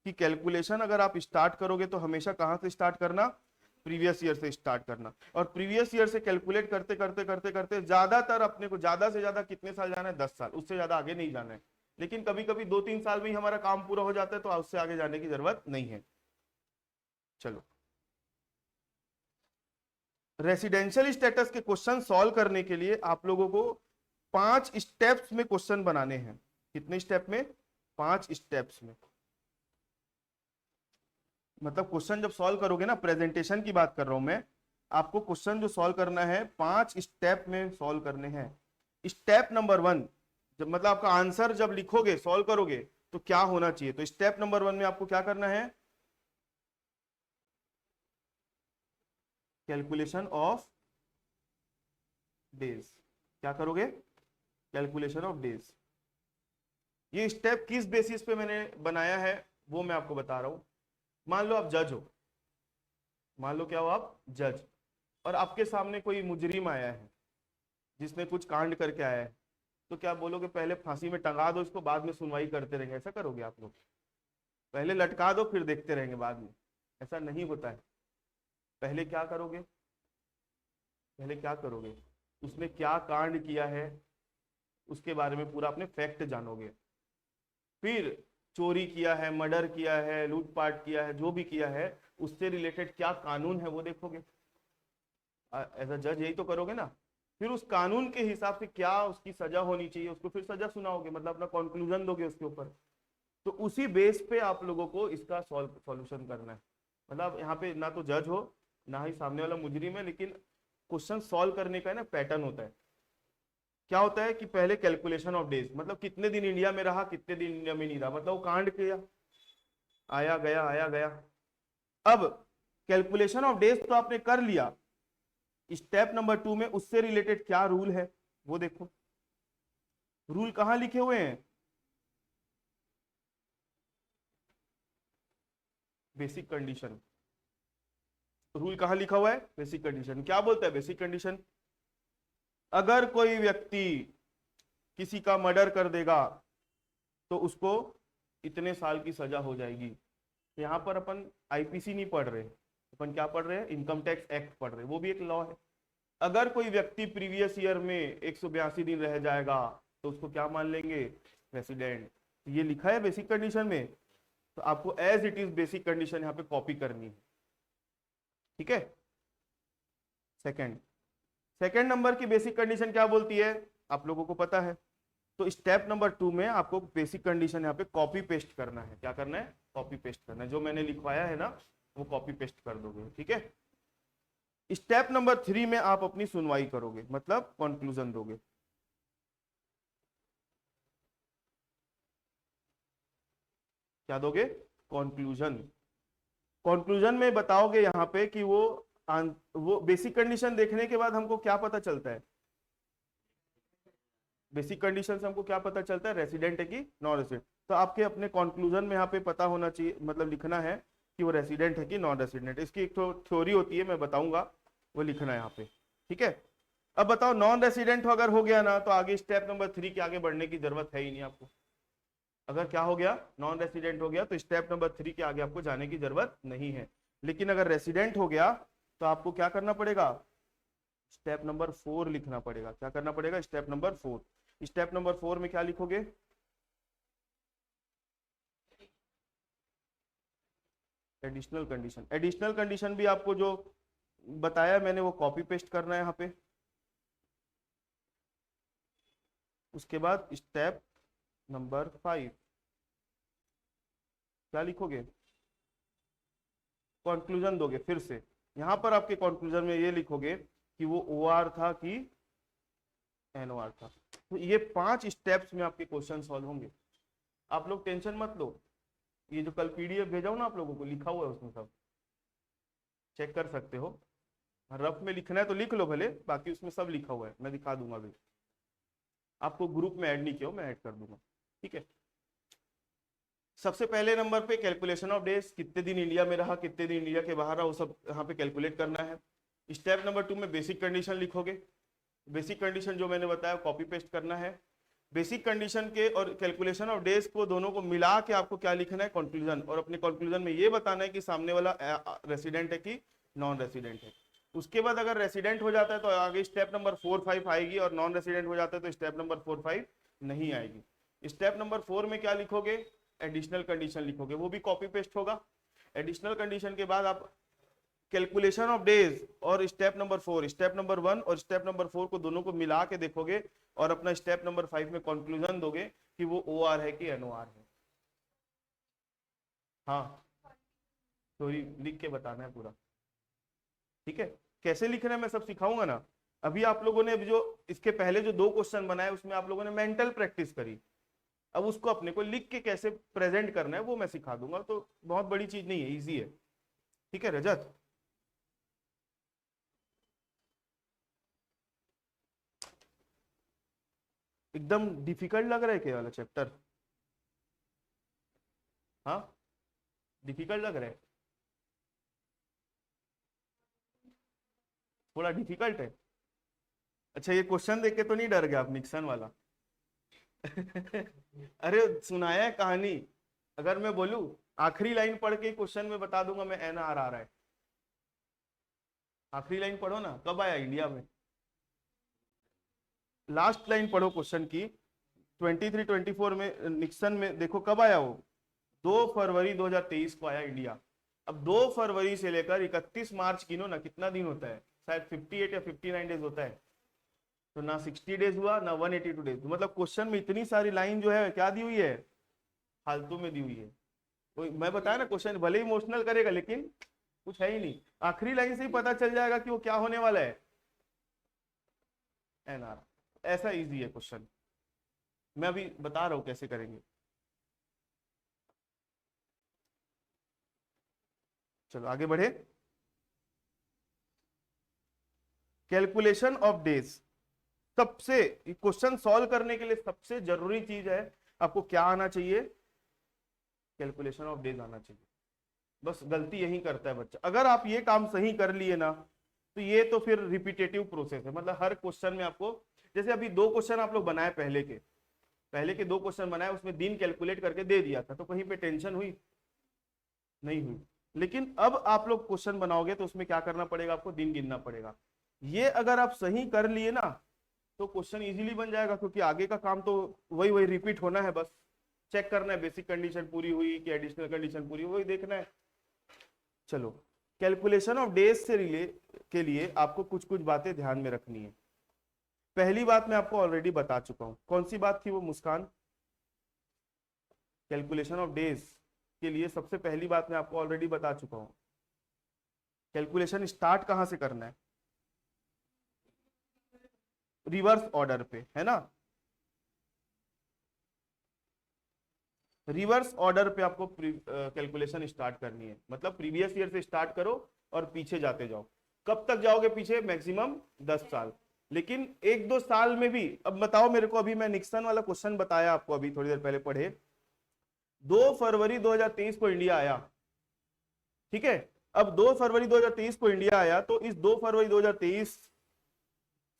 कि कैलकुलेशन अगर आप स्टार्ट करोगे तो हमेशा कहां से स्टार्ट करना? प्रीवियस ईयर से स्टार्ट करना। और प्रीवियस ईयर से कैलकुलेट करते करते करते करते ज्यादातर अपने को ज्यादा से ज्यादा कितने साल जाना है? 10 साल, उससे ज्यादा आगे नहीं जाना है। लेकिन कभी कभी 2-3 साल में ही हमारा काम पूरा हो जाता है, तो उससे आगे जाने की जरूरत नहीं है। चलो, रेसिडेंशियल स्टेटस के क्वेश्चन सॉल्व करने के लिए आप लोगों को 5 स्टेप्स में क्वेश्चन बनाने हैं। कितने स्टेप में? 5 स्टेप्स में। मतलब क्वेश्चन जब सॉल्व करोगे ना, प्रेजेंटेशन की बात कर रहा हूं मैं, आपको क्वेश्चन जो सॉल्व करना है 5 स्टेप में सॉल्व करने हैं। स्टेप नंबर 1, जब मतलब आपका आंसर जब लिखोगे, सॉल्व करोगे, तो क्या होना चाहिए? तो स्टेप नंबर 1 में आपको क्या करना है? Calculation of days. क्या करोगे? Calculation of days. ये स्टेप किस बेसिस पे मैंने बनाया है वो मैं आपको बता रहा हूं। मान लो आप जज हो, मान लो क्या हो आप? जज। और आपके सामने कोई मुजरिम आया है जिसने कुछ कांड करके आया है, तो क्या बोलोगे? पहले फांसी में टंगा दो इसको, बाद में सुनवाई करते रहेंगे, ऐसा करोगे आप लोग? पहले लटका दो फिर देखते रहेंगे बाद में? ऐसा नहीं होता है। पहले क्या करोगे? पहले क्या करोगे? उसने क्या कांड किया है उसके बारे में पूरा अपने फैक्ट जानोगे। फिर चोरी किया है, मर्डर किया है, लूटपाट किया है, जो भी किया है उससे रिलेटेड क्या कानून है वो देखोगे। एज अ जज यही तो करोगे ना। फिर उस कानून के हिसाब से क्या उसकी सजा होनी चाहिए, उसको फिर सजा सुनाओगे, मतलब अपना कंक्लूजन दोगे उसके ऊपर। तो उसी बेस पे आप लोगों को इसका सॉल्यूशन करना है। मतलब यहाँ पे ना तो जज हो ना ही सामने वाला मुजरिम है, लेकिन क्वेश्चन सॉल्व करने का है ना पैटर्न होता है। क्या होता है कि पहले कैलकुलेशन ऑफ डेज, मतलब कितने दिन इंडिया में रहा, कितने दिन इंडिया में नहीं रहा, मतलब वो कांड किया, आया गया आया गया। अब कैलकुलेशन ऑफ डेज तो आपने कर लिया, स्टेप नंबर 2 में उससे रिलेटेड क्या रूल है वो देखो। रूल कहां लिखे हुए हैं? Basic condition. रूल कहां लिखा हुआ है? Basic condition. क्या बोलता है बेसिक कंडीशन? अगर कोई व्यक्ति किसी का मर्डर कर देगा तो उसको इतने साल की सजा हो जाएगी। यहाँ पर अपन आईपीसी नहीं पढ़ रहे, अपन क्या पढ़ रहे हैं? इनकम टैक्स एक्ट पढ़ रहे हैं, वो भी एक लॉ है। अगर कोई व्यक्ति प्रीवियस ईयर में 182 दिन रह जाएगा तो उसको क्या मान लेंगे? रेसिडेंट। ये लिखा है बेसिक कंडीशन में, तो आपको as it is basic condition यहाँ पे कॉपी करनी है। ठीक है। सेकंड नंबर की बेसिक कंडीशन क्या बोलती है आप लोगों को पता है। तो स्टेप नंबर 2 में आपको बेसिक कंडीशन यहाँ पे कॉपी पेस्ट करना है। क्या करना है? कॉपी पेस्ट करना है। जो मैंने लिखवाया है ना वो कॉपी पेस्ट कर दोगे। ठीक है। स्टेप नंबर 3 में आप अपनी सुनवाई करोगे, मतलब कंक्लूजन दोगे। क्या दोगे? कंक्लूजन। कंक्लूजन में बताओगे यहाँ पे कि वो बेसिक कंडीशन देखने के बाद हमको क्या पता चलता है? बेसिक कंडीशन से हमको क्या पता चलता है? रेसिडेंट है कि नॉन रेसिडेंट। तो आपके अपने कंक्लूजन में यहाँ पे पता होना चाहिए, मतलब लिखना है कि वो रेसिडेंट है कि नॉन रेसिडेंट। इसकी एक तो थ्योरी होती है, मैं बताऊंगा, वो लिखना है यहाँ पे। ठीक है। अब बताओ, नॉन रेसिडेंट अगर हो गया ना तो आगे स्टेप नंबर 3 के आगे बढ़ने की जरूरत है ही नहीं आपको। अगर क्या हो गया, नॉन रेसिडेंट हो गया, तो स्टेप नंबर 3 के आगे आपको जाने की जरूरत नहीं है। लेकिन अगर रेसिडेंट हो गया तो आपको क्या करना पड़ेगा, स्टेप नंबर 4 लिखना पड़ेगा। क्या करना पड़ेगा, स्टेप नंबर 4। स्टेप नंबर 4 में क्या लिखोगे, एडिशनल कंडीशन। एडिशनल कंडीशन भी आपको जो बताया मैंने वो कॉपी पेस्ट करना है यहाँ पे। उसके बाद स्टेप नंबर 5 क्या लिखोगे, कंक्लूजन दोगे। फिर से यहां पर आपके कंक्लूजन में ये लिखोगे कि वो OR था कि NOR था। तो ये 5 स्टेप्स में आपके क्वेश्चन सॉल्व होंगे। आप लोग टेंशन मत लो, ये जो कल PDF भेजा हूं ना आप लोगों को, लिखा हुआ है उसमें, सब चेक कर सकते हो। रफ में लिखना है तो लिख लो भले, बाकी उसमें सब लिखा हुआ है, मैं दिखा दूंगा अभी। आपको ग्रुप में ऐड नहीं किया, मैं ऐड कर दूंगा, ठीक है। सबसे पहले नंबर पे कैलकुलेशन ऑफ डेज, कितने दिन इंडिया में रहा, कितने दिन इंडिया के बाहर रहा, वो सब यहाँ पे कैलकुलेट करना है। स्टेप नंबर 2 में बेसिक कंडीशन लिखोगे। बेसिक कंडीशन जो मैंने बताया कॉपी पेस्ट करना है। बेसिक कंडीशन के और कैलकुलेशन ऑफ डेज को दोनों को मिला के आपको क्या लिखना है, कंक्लूजन। और अपने कंक्लूजन में ये बताना है कि सामने वाला रेसिडेंट है कि नॉन रेसिडेंट है। उसके बाद अगर रेसिडेंट हो जाता है तो आगे स्टेप नंबर 4, 5 आएगी, और नॉन रेसिडेंट हो जाता है तो स्टेप नंबर 4, 5 नहीं आएगी। स्टेप नंबर 4 में क्या लिखोगे, एडिशनल कंडीशन लिखोगे, वो भी कॉपी पेस्ट होगा। एडिशनल कंडीशन के बाद आप कैलकुलेशन ऑफ डेज और स्टेप नंबर 4, स्टेप नंबर 1 और स्टेप नंबर 4 को दोनों को मिला के देखोगे, और अपना स्टेप नंबर 5 में कंक्लूजन दोगे कि वो OR है कि NOR है। हाँ, सॉरी, लिख के बताना है पूरा, ठीक है। कैसे लिखना है मैं सब सिखाऊंगा ना। अभी आप लोगों ने जो इसके पहले जो 2 क्वेश्चन बनाए उसमें आप लोगों ने मेंटल प्रैक्टिस करी, अब उसको अपने को लिख के कैसे प्रेजेंट करना है वो मैं सिखा दूंगा। तो बहुत बड़ी चीज नहीं है, इजी है, ठीक है रजत। एकदम डिफिकल्ट लग रहा है क्या वाला चैप्टर, हाँ डिफिकल्ट लग रहा है, थोड़ा डिफिकल्ट है। अच्छा, ये क्वेश्चन देख के तो नहीं डर गया आप, निक्सन वाला? अरे सुनाया है कहानी, अगर मैं बोलूं आखिरी लाइन पढ़ के क्वेश्चन में बता दूंगा मैं NR आ रहा है। आखिरी लाइन पढ़ो ना, कब आया इंडिया में, लास्ट लाइन पढ़ो क्वेश्चन की। 23, 24 में निक्सन में देखो कब आया वो, 2 फरवरी 2023 को आया इंडिया। अब 2 फरवरी से लेकर 31 मार्च गिनो ना, कितना दिन होता है, शायद 58 या 59 डेज होता है। तो ना 60 डेज हुआ ना 182 डेज। मतलब क्वेश्चन में इतनी सारी लाइन जो है क्या दी हुई है, फालतू में दी हुई है। तो मैं बताया ना, क्वेश्चन भले इमोशनल करेगा लेकिन कुछ है ही नहीं, आखिरी लाइन से ही पता चल जाएगा कि वो क्या होने वाला है, NR। ऐसा इजी है क्वेश्चन, मैं अभी बता रहा हूं कैसे करेंगे। चलो आगे बढ़े। कैलकुलेशन ऑफ डेज, सबसे क्वेश्चन सॉल्व करने के लिए सबसे जरूरी चीज है, आपको क्या आना चाहिए, कैलकुलेशन ऑफ डेज आना चाहिए। बस गलती यही करता है बच्चा। अगर आप ये काम सही कर लिए ना तो ये तो फिर रिपीटेटिव प्रोसेस है, मतलब हर क्वेश्चन में आपको, जैसे अभी 2 क्वेश्चन आप लोग बनाए, पहले के 2 क्वेश्चन बनाए, उसमें दिन कैलकुलेट करके दे दिया था, तो कहीं पे टेंशन हुई नहीं हुई। लेकिन अब आप लोग क्वेश्चन बनाओगे तो उसमें क्या करना पड़ेगा, आपको दिन गिनना पड़ेगा। ये अगर आप सही कर लिए ना तो क्वेश्चन इजीली बन जाएगा, क्योंकि आगे का काम तो वही वही रिपीट होना है, बस चेक करना है बेसिक कंडीशन पूरी हुई कि एडिशनल कंडीशन पूरी, वही देखना है। चलो, कैलकुलेशन ऑफ डेज से के लिए आपको कुछ कुछ बातें ध्यान में रखनी है। पहली बात मैं आपको ऑलरेडी बता चुका हूं, कौन सी बात थी वो मुस्कान? कैलकुलेशन ऑफ डेज के लिए सबसे पहली बात मैं आपको ऑलरेडी बता चुका हूं, कैलकुलेशन स्टार्ट कहां से करना है, रिवर्स ऑर्डर पे, है ना। रिवर्स ऑर्डर पे आपको कैलकुलेशन स्टार्ट करनी है, मतलब प्रीवियस ईयर से स्टार्ट करो और पीछे जाते जाओ। कब तक जाओगे पीछे, मैक्सिमम 10 साल। लेकिन 1-2 साल में भी, अब बताओ मेरे को, अभी मैं निक्सन वाला क्वेश्चन बताया आपको अभी थोड़ी देर पहले पढ़े, 2 फरवरी 2023 को इंडिया आया, ठीक है। अब 2 फरवरी 2023 को इंडिया आया, तो इस 2 फरवरी 2023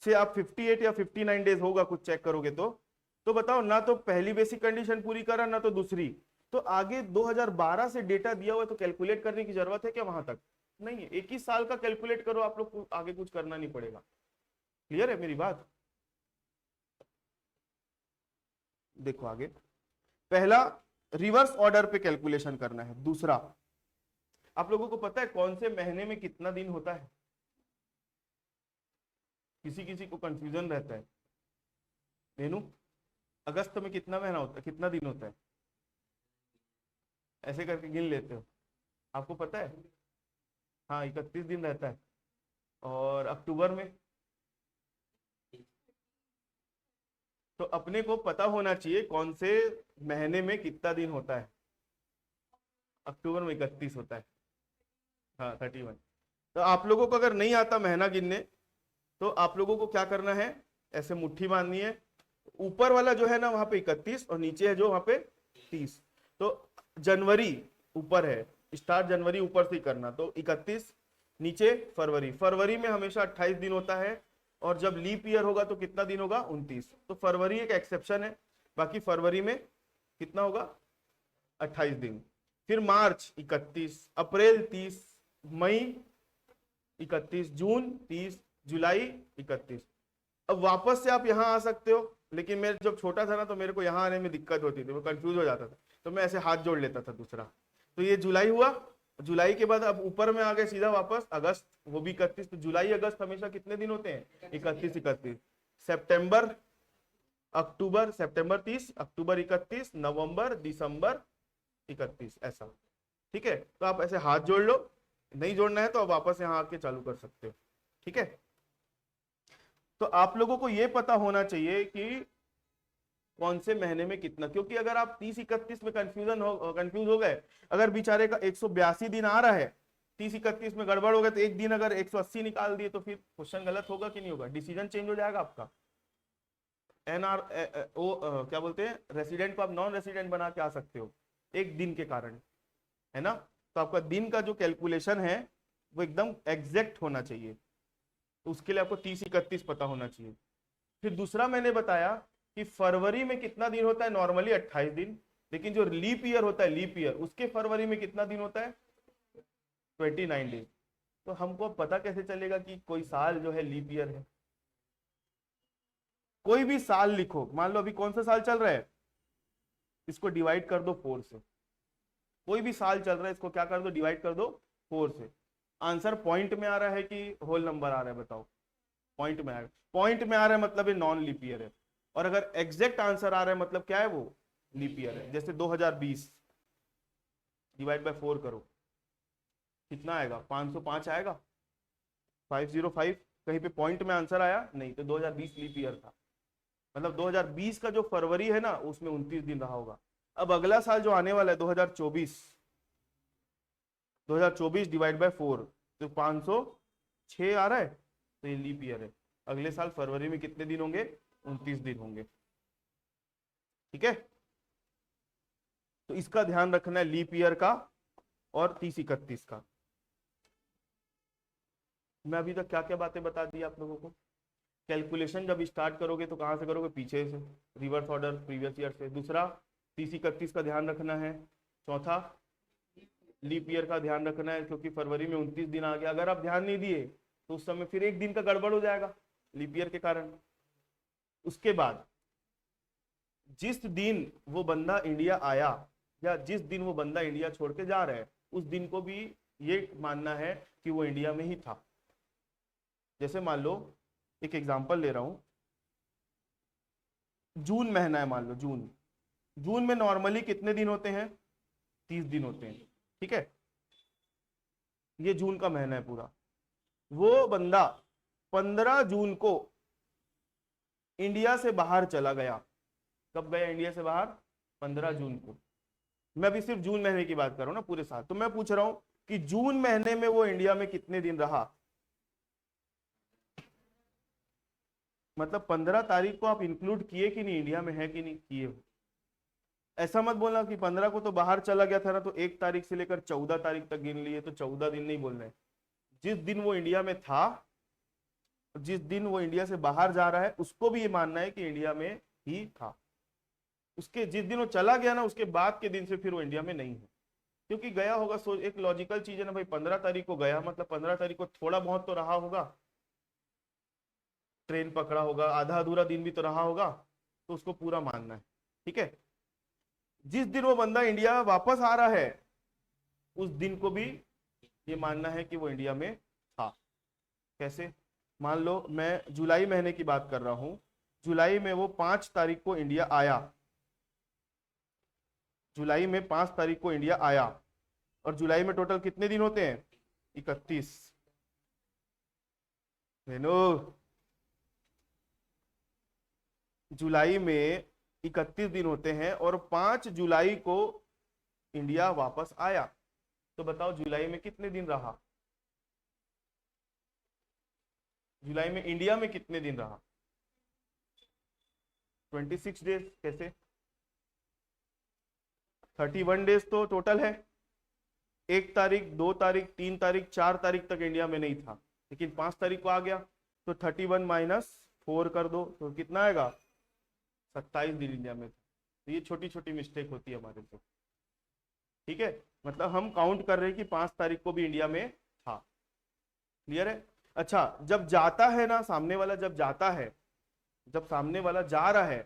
से आप 58 या 59 डेज होगा कुछ चेक करोगे तो तो बताओ, ना तो पहली बेसिक कंडीशन पूरी करा ना तो दूसरी, तो आगे 2012 से डेटा दिया हुआ है तो कैलकुलेट करने की जरूरत है क्या वहां तक? नहीं है, एक ही साल का कैलकुलेट करो आप लोग को, आगे कुछ करना नहीं पड़ेगा। क्लियर है मेरी बात? देखो आगे, पहला रिवर्स ऑर्डर पे कैलकुलेशन करना है। दूसरा, आप लोगों को पता है कौन से महीने में कितना दिन होता है? किसी किसी को कंफ्यूजन रहता है। रेनू, अगस्त में कितना महीना होता है, कितना दिन होता है? ऐसे करके गिन लेते हो, आपको पता है? हाँ, 31 दिन रहता है। और अक्टूबर में? तो अपने को पता होना चाहिए कौन से महीने में कितना दिन होता है। अक्टूबर में 31 होता है। हाँ, 31। तो आप लोगों को अगर नहीं आता महीना गिनने, तो आप लोगों को क्या करना है, ऐसे मुट्ठी बांधनी है। ऊपर वाला जो है ना वहां पे 31 और नीचे है जो वहां पे 30। तो जनवरी ऊपर है, स्टार्ट जनवरी ऊपर से ही करना, तो 31, नीचे फरवरी। फरवरी में हमेशा 28 दिन होता है, और जब लीप ईयर होगा तो कितना दिन होगा? 29। तो फरवरी एक एक्सेप्शन है, बाकी फरवरी में कितना होगा? 28 दिन। फिर मार्च 31, अप्रैल 30, मई 31, जून 30, जुलाई 31। अब वापस से आप यहाँ आ सकते हो, लेकिन मैं जब छोटा था ना तो मेरे को यहाँ आने में दिक्कत होती थी, मैं कंफ्यूज हो जाता था, तो मैं ऐसे हाथ जोड़ लेता था दूसरा। तो ये जुलाई हुआ, जुलाई के बाद अब ऊपर में आ गए सीधा वापस अगस्त, वो भी 31। तो जुलाई अगस्त हमेशा कितने दिन होते हैं? 31। सितंबर अक्टूबर, सितंबर 30, अक्टूबर 31, नवंबर दिसंबर 31, ऐसा। ठीक है, तो आप ऐसे हाथ जोड़ लो, नहीं जोड़ना है तो आप वापस यहाँ आके चालू कर सकते हो। ठीक है, तो आप लोगों को यह पता होना चाहिए कि कौन से महीने में कितना, क्योंकि अगर आप 30-31 में कंफ्यूज हो गए, अगर बेचारे का 182 दिन आ रहा है, 30-31 में गड़बड़ हो गया, तो एक दिन अगर 180 निकाल दिए तो फिर क्वेश्चन गलत होगा कि नहीं होगा? डिसीजन चेंज हो जाएगा आपका। एनआर ओ क्या बोलते हैं, रेसिडेंट को आप नॉन रेसिडेंट बना के आ सकते हो एक दिन के कारण, है ना? तो आपका दिन का जो कैलकुलेशन है वो एकदम एग्जैक्ट होना चाहिए, तो उसके लिए आपको 30-31 पता होना चाहिए। फिर दूसरा मैंने बताया कि फरवरी में कितना दिन होता है? नॉर्मली 28 दिन, लेकिन जो लीप ईयर होता है, लीप ईयर, उसके फरवरी में कितना दिन होता है? 29 डेज। तो हमको पता कैसे चलेगा कि कोई साल जो है लीप ईयर है? कोई भी साल लिखो, मान लो अभी कौन सा साल चल रहा है, इसको डिवाइड कर दो 4 से। कोई भी साल चल रहा है, इसको क्या कर दो? डिवाइड कर दो 4 से। आंसर पॉइंट में आ रहा है कि होल नंबर आ रहा है? बताओ। पॉइंट में आ रहा है। पॉइंट में आ रहा है मतलब ये नॉन लीप ईयर है, और अगर एग्जैक्ट आंसर आ रहा है मतलब क्या है? वो लीप ईयर है। जैसे 2020 डिवाइड बाय 4 करो, कितना आएगा? 505 आएगा, 505। कहीं पे पॉइंट में आंसर आया नहीं, तो 2020 लीप ईयर था, मतलब 2020 का जो फरवरी है ना उसमें 29 दिन रहा होगा। अब अगला साल जो आने वाला है 2024, 2024 डिवाइड बाय 4, तो 506 आ रहा है, तो ये लीप ईयर है। अगले साल फरवरी में कितने दिन होंगे? 29 दिन होंगे। ठीक है, तो इसका ध्यान रखना है, लीप ईयर का और 30-31 का। मैं अभी तक क्या क्या बातें बता दी आप लोगों को? कैलकुलेशन जब स्टार्ट करोगे तो कहां से करोगे? पीछे से, रिवर्स ऑर्डर प्रीवियस ईयर से। दूसरा, 30-31 का ध्यान रखना है। चौथा, लीप ईयर का ध्यान रखना है, क्योंकि फरवरी में 29 दिन आ गया, अगर आप ध्यान नहीं दिए तो उस समय फिर एक दिन का गड़बड़ हो जाएगा लीप ईयर के कारण। उसके बाद जिस दिन वो बंदा इंडिया आया, या जिस दिन वो बंदा इंडिया छोड़ के जा रहा है, उस दिन को भी ये मानना है कि वो इंडिया में ही था। जैसे मान लो, एक एग्जांपल ले रहा हूं, जून महीना है, मान लो जून। जून में नॉर्मली कितने दिन होते हैं? 30 दिन होते हैं। ठीक है, ये जून का महीना है पूरा। वो बंदा 15 जून को इंडिया से बाहर चला गया। कब गया इंडिया से बाहर? 15 जून को। मैं अभी सिर्फ जून महीने की बात कर रहा हूं ना, पूरे साल। तो मैं पूछ रहा हूं कि जून महीने में वो इंडिया में कितने दिन रहा? मतलब 15 तारीख को आप इंक्लूड किए कि नहीं, इंडिया में है कि नहीं किए हो? ऐसा मत बोलना कि 15 को तो बाहर चला गया था ना, तो 1 तारीख से लेकर 14 तारीख तक गिन लिए, तो 14 दिन नहीं बोलना है। जिस दिन वो इंडिया में था, जिस दिन वो इंडिया से बाहर जा रहा है, उसको भी ये मानना है कि इंडिया में ही था। उसके जिस दिन वो चला गया ना, उसके बाद के दिन से फिर वो इंडिया में नहीं है, क्योंकि गया होगा। सो एक लॉजिकल चीज है ना भाई, 15 तारीख को गया मतलब 15 तारीख को थोड़ा बहुत तो रहा होगा, ट्रेन पकड़ा होगा, आधा अधूरा दिन भी तो रहा होगा, तो उसको पूरा मानना है। ठीक है, जिस दिन वो बंदा इंडिया वापस आ रहा है उस दिन को भी ये मानना है कि वो इंडिया में था। कैसे? मान लो मैं जुलाई महीने की बात कर रहा हूं, जुलाई में वो 5 तारीख को इंडिया आया, जुलाई में 5 तारीख को इंडिया आया, और जुलाई में टोटल कितने दिन होते हैं? 31। हेलो, जुलाई में 31 दिन होते हैं और 5 जुलाई को इंडिया वापस आया। तो बताओ जुलाई में कितने दिन रहा? जुलाई में इंडिया में कितने दिन रहा? 26 डेज। कैसे? 31 डेज तो टोटल है। 1 तारीख, 2 तारीख, 3 तारीख, 4 तारीख तक इंडिया में नहीं था, लेकिन 5 तारीख को आ गया, तो 31 - 4 कर दो तो कितना आएगा? 27 दिन इंडिया में था। तो ये छोटी छोटी मिस्टेक होती है हमारे से। ठीक है, मतलब हम काउंट कर रहे हैं कि 5 तारीख को भी इंडिया में था। क्लियर है? अच्छा, जब जाता है ना सामने वाला, जब जाता है, जब सामने वाला जा रहा है,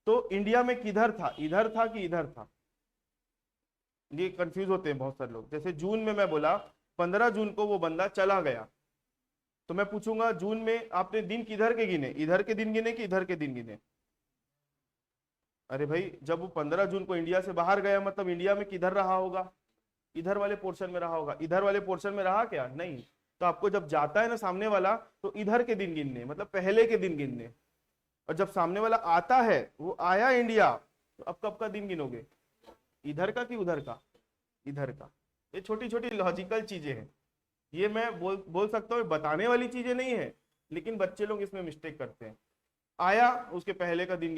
तो इंडिया में किधर था? इधर था कि इधर था? ये कंफ्यूज होते हैं बहुत सारे लोग। जैसे जून में मैं बोला 15 जून को वो बंदा चला गया, तो मैं पूछूंगा जून में आपने दिन किधर के गिने? इधर के दिन गिने कि इधर के दिन गिने? अरे भाई, जब वो 15 जून को इंडिया से बाहर गया मतलब इंडिया में किधर रहा होगा? इधर वाले पोर्शन में रहा होगा। इधर वाले पोर्शन में रहा क्या? नहीं। तो आपको जब जाता है ना सामने वाला, तो इधर के दिन गिनने, मतलब पहले के दिन गिनने। और जब सामने वाला आता है, वो आया इंडिया, तो अब कब का दिन गिनोगे? इधर का कि उधर का? इधर का। ये छोटी छोटी लॉजिकल चीजें हैं, ये मैं बोल सकता हूँ बताने वाली चीजें नहीं है, लेकिन बच्चे लोग इसमें मिस्टेक करते हैं। आया, उसके पहले का दिन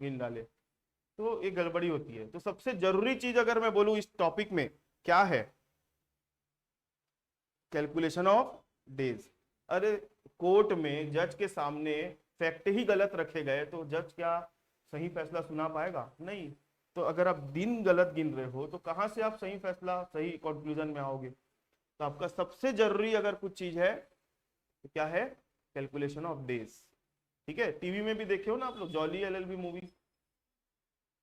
गिन डाले, तो ये गड़बड़ी होती है। तो सबसे जरूरी चीज अगर मैं बोलूं इस टॉपिक में क्या है? Calculation of days. अरे, कोर्ट में जज के सामने फैक्ट ही गलत रखे गए तो जज क्या सही फैसला सुना पाएगा? नहीं। तो अगर आप दिन गलत गिन रहे हो तो कहां से आप सही फैसला, सही कंक्लूजन में आओगे? तो आपका सबसे जरूरी अगर कुछ चीज है तो क्या है? Calculation of days. ठीक है, टीवी में भी देखे हो ना आप लोग, jolly LLB movie,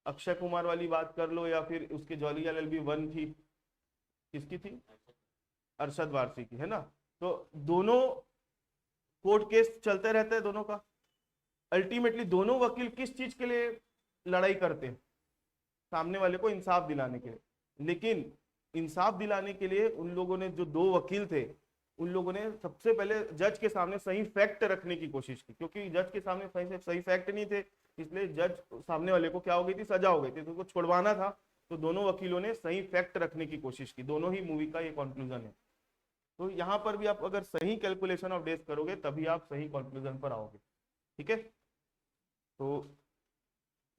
Akshay Kumar वाली बात कर लो, या फिर उसके जॉली एलएलबी 1 थी, किसकी थी? अरशद वारसी की, है ना? तो दोनों कोर्ट केस चलते रहते हैं दोनों का। अल्टीमेटली दोनों वकील किस चीज के लिए लड़ाई करते हैं? सामने वाले को इंसाफ दिलाने के लिए। लेकिन इंसाफ दिलाने के लिए उन लोगों ने, जो दो वकील थे, उन लोगों ने सबसे पहले जज के सामने सही फैक्ट रखने की कोशिश की, क्योंकि जज के सामने सही फैक्ट नहीं थे, इसलिए जज सामने वाले को क्या हो गई थी? सजा हो गई थी, तो उसको छुड़वाना था। तो दोनों वकीलों ने सही फैक्ट रखने की कोशिश की। दोनों ही मूवी का ये कंक्लूजन है। तो यहाँ पर भी आप अगर सही कैलकुलेशन ऑफ डेज करोगे तभी आप सही कंक्लूजन पर आओगे। ठीक है, तो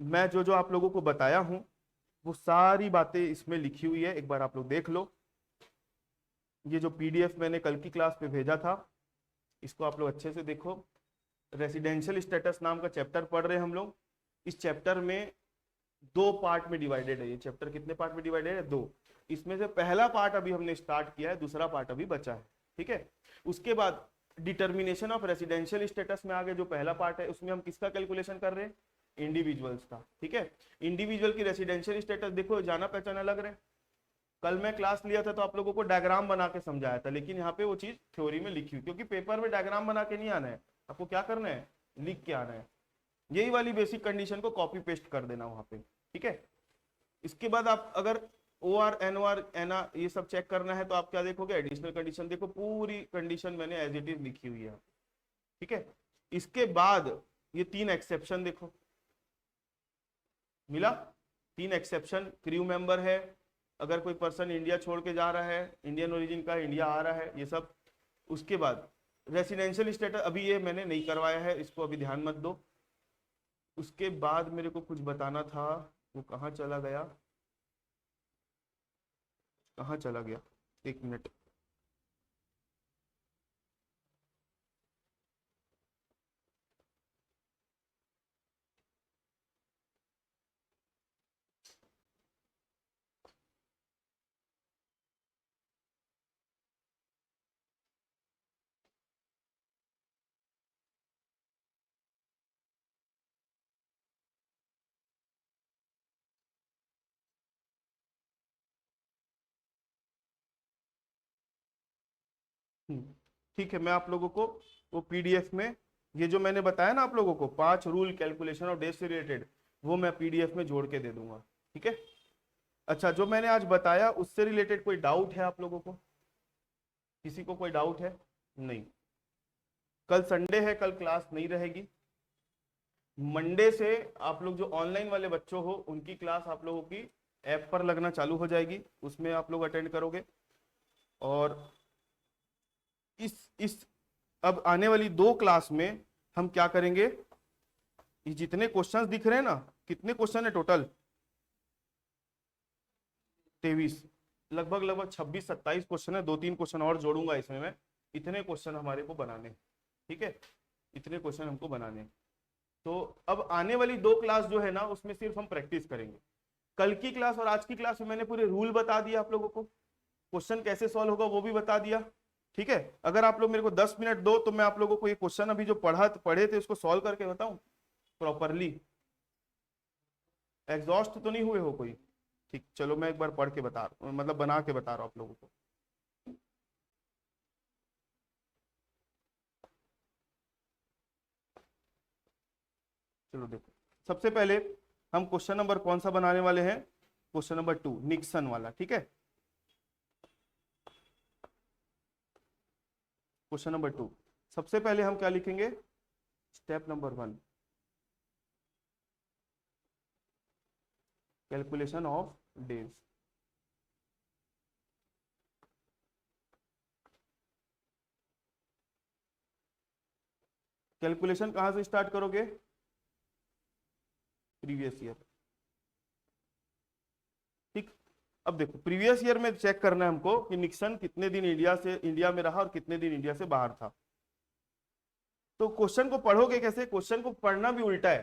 मैं जो जो आप लोगों को बताया हूं वो सारी बातें इसमें लिखी हुई है, एक बार आप लोग देख लो। ये जो पीडीएफ मैंने कल की क्लास पे भेजा था, इसको आप लोग अच्छे से देखो। रेसिडेंशियल स्टेटस नाम का चैप्टर पढ़ रहे हैं हम लोग। इस चैप्टर में 2 पार्ट में डिवाइडेड है। ये चैप्टर कितने पार्ट में डिवाइडेड है? 2। इसमें से पहला पार्ट अभी हमने स्टार्ट किया है, दूसरा पार्ट अभी बचा है। ठीक है, उसके बाद डिटर्मिनेशन ऑफ रेसिडेंशियल स्टेटस में आगे जो पहला पार्ट है उसमें हम किसका कैलकुलेशन कर रहे हैं? इंडिविजुअल्स का। ठीक है, इंडिविजुअल की रेसिडेंशियल स्टेटस देखो, जाना पहचान अलग रहे। कल मैं क्लास लिया था तो आप लोगों को डायग्राम बना के समझाया था, लेकिन यहाँ पे वो चीज थ्योरी में लिखी हुई, क्योंकि पेपर में डायग्राम बना के नहीं आना है, आपको क्या करना है? लिख के आना है। यही वाली बेसिक कंडीशन को कॉपी पेस्ट कर देना वहां पे। ठीक है, इसके बाद आप अगर O R, N O R, N R ये सब चेक करना है तो आप क्या देखोगे? एडिशनल कंडीशन देखो, पूरी कंडीशन मैंने एज इट इज लिखी हुई है। ठीक है, इसके बाद ये 3 एक्सेप्शन देखो, मिला 3 एक्सेप्शन। क्रू मेंबर है, अगर कोई पर्सन इंडिया छोड़ के जा रहा है, इंडियन ओरिजिन का, इंडिया आ रहा है, ये सब। उसके बाद रेसिडेंशियल स्टेटस अभी ये मैंने नहीं करवाया है, इसको अभी ध्यान मत दो। उसके बाद मेरे को कुछ बताना था, वो कहाँ चला गया? कहाँ चला गया? 1 मिनट। ठीक है, मैं आप लोगों को वो पीडीएफ में ये जो मैंने बताया ना आप लोगों को 5 रूल कैलकुलेशन ऑफ डेज से रिलेटेड, वो मैं पीडीएफ में जोड़ के दे दूंगा। ठीक है। अच्छा, जो मैंने आज बताया उससे रिलेटेड कोई डाउट है आप लोगों को? किसी को कोई डाउट है? नहीं। कल संडे है, कल क्लास नहीं रहेगी। मंडे से आप लोग जो ऑनलाइन वाले बच्चों हो उनकी क्लास आप लोगों की ऐप पर लगना चालू हो जाएगी, उसमें आप लोग अटेंड करोगे। और इस अब आने वाली 2 क्लास में हम क्या करेंगे, ये जितने क्वेश्चंस दिख रहे हैं ना, कितने क्वेश्चन है टोटल? 23, लगभग लगभग 26-27 क्वेश्चन है। 2-3 क्वेश्चन और जोड़ूंगा इसमें मैं। इतने क्वेश्चन हमारे को बनाने, ठीक है, इतने क्वेश्चन हमको बनाने। तो अब आने वाली 2 क्लास जो है ना, उसमें सिर्फ हम प्रैक्टिस करेंगे। कल की क्लास और आज की क्लास में मैंने पूरे रूल बता दिया आप लोगों को, क्वेश्चन कैसे सॉल्व होगा वो भी बता दिया। ठीक है, अगर आप लोग मेरे को 10 मिनट दो तो मैं आप लोगों को ये क्वेश्चन अभी जो पढ़े थे उसको सॉल्व करके बताऊं प्रॉपरली। एग्जॉस्ट तो नहीं हुए हो कोई? ठीक, चलो मैं एक बार पढ़ के बता मतलब बना के बता रहा हूं आप लोगों को। चलो देखो, सबसे पहले हम क्वेश्चन नंबर कौन सा बनाने वाले हैं? क्वेश्चन नंबर 2, निक्सन वाला। ठीक है, क्वेश्चन नंबर 2। सबसे पहले हम क्या लिखेंगे? Step number 1, calculation of days. Calculation कहां से स्टार्ट करोगे? Previous year. ठीक, अब देखो प्रीवियस ईयर में चेक करना है हमको कि निक्सन कितने दिन इंडिया में रहा और कितने दिन इंडिया से बाहर था। तो क्वेश्चन को पढ़ोगे कैसे? क्वेश्चन को पढ़ना भी उल्टा है,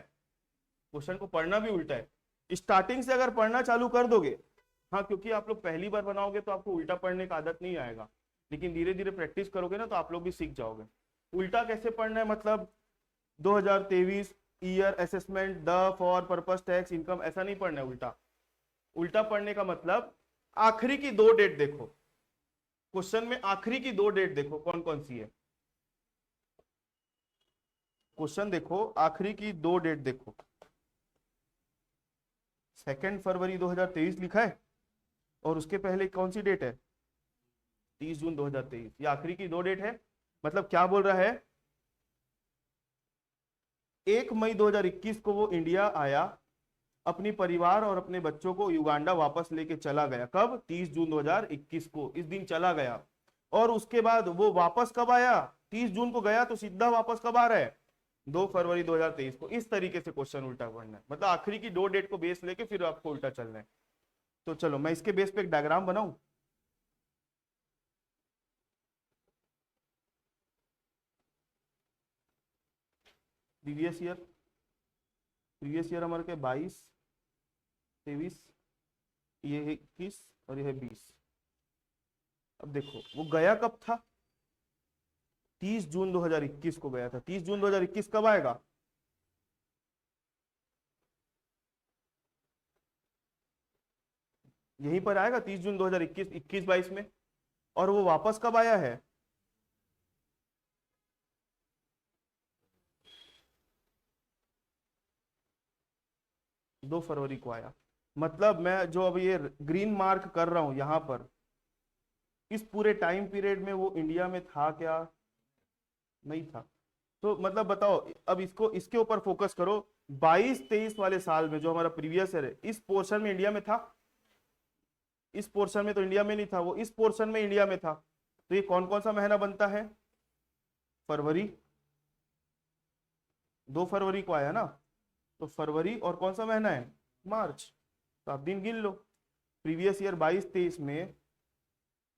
क्वेश्चन को पढ़ना भी उल्टा है। स्टार्टिंग से अगर पढ़ना चालू कर दोगे, हाँ, क्योंकि आप लोग पहली बार बनाओगे तो आपको उल्टा पढ़ने का आदत नहीं आएगा, लेकिन धीरे धीरे प्रैक्टिस करोगे ना तो आप लोग भी सीख जाओगे। उल्टा कैसे पढ़ना है? मतलब 2023 year assessment the for purpose tax income, ऐसा नहीं पढ़ना है उल्टा। उल्टा पढ़ने का मतलब आखिरी की 2 डेट देखो, क्वेश्चन में आखिरी की 2 डेट देखो कौन कौन सी है। क्वेश्चन देखो, आखिरी की 2 डेट देखो। 2 फरवरी 2023 लिखा है और उसके पहले कौन सी डेट है? 30 जून 2023। ये आखिरी की 2 डेट है। मतलब क्या बोल रहा है? 1 मई 2021 को वो इंडिया आया, अपनी परिवार और अपने बच्चों को युगांडा वापस लेके चला गया। कब? 30 जून 2021 को, इस दिन चला गया। और उसके बाद वो वापस कब आया? 30 जून को गया तो सीधा वापस कब आ रहा है? 2 फरवरी 2023 को। इस तरीके से क्वेश्चन उल्टा पढ़ना है, मतलब आखिरी की 2 डेट को बेस लेके फिर आपको उल्टा चलना है। तो चलो मैं इसके बेस पे एक डायग्राम बनाऊं। प्रीवियस ईयर हमारे के 22, 23, ये है 21 और ये है 20। अब देखो वो गया कब था? 30 जून 2021 को गया था। 30 जून 2021 कब आएगा? यहीं पर आएगा 30 जून 2021, 21-22 में। और वो वापस कब आया है? 2 फरवरी को आया। मतलब मैं जो अब ये ग्रीन मार्क कर रहा हूं यहां पर, इस पूरे टाइम पीरियड में वो इंडिया में था क्या? नहीं था। तो मतलब बताओ, अब इसको इसके ऊपर फोकस करो। 22-23 वाले साल में जो हमारा प्रीवियस ईयर है, इस पोर्शन में इंडिया में था? इस पोर्शन में तो इंडिया में नहीं था, वो इस पोर्शन में इंडिया में था। तो ये कौन कौन सा महीना बनता है? फरवरी। 2 फरवरी को आया ना, तो फरवरी और कौन सा महीना है? मार्च। तो आप दिन गिन लो। प्रीवियस ईयर 22-23 में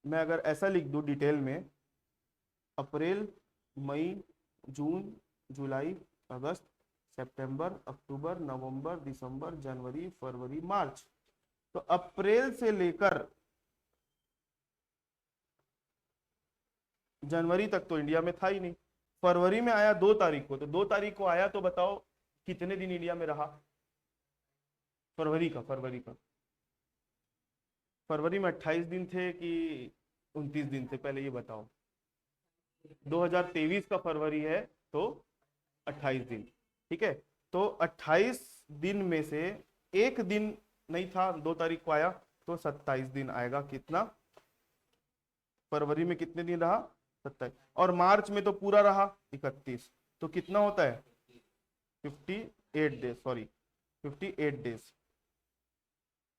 मैं अगर ऐसा लिख दूं डिटेल में, अप्रैल, मई, जून, जुलाई, अगस्त, सितंबर, अक्टूबर, नवंबर, दिसंबर, जनवरी, फरवरी, मार्च। तो अप्रैल से लेकर जनवरी तक तो इंडिया में था ही नहीं। फरवरी में आया 2 तारीख को, तो 2 तारीख को आया तो बताओ कितने दिन इंडिया में रहा? फरवरी में 28 दिन थे कि 29 दिन थे? पहले ये बताओ। 2023 का फरवरी है तो 28 दिन। ठीक है, तो 28 दिन में से एक दिन नहीं था, 2 तारीख को आया, तो 27 दिन आएगा। कितना? फरवरी में कितने दिन रहा? 27। और मार्च में तो पूरा रहा 31, तो कितना होता है? 58 डेज, सॉरी 58 डेज,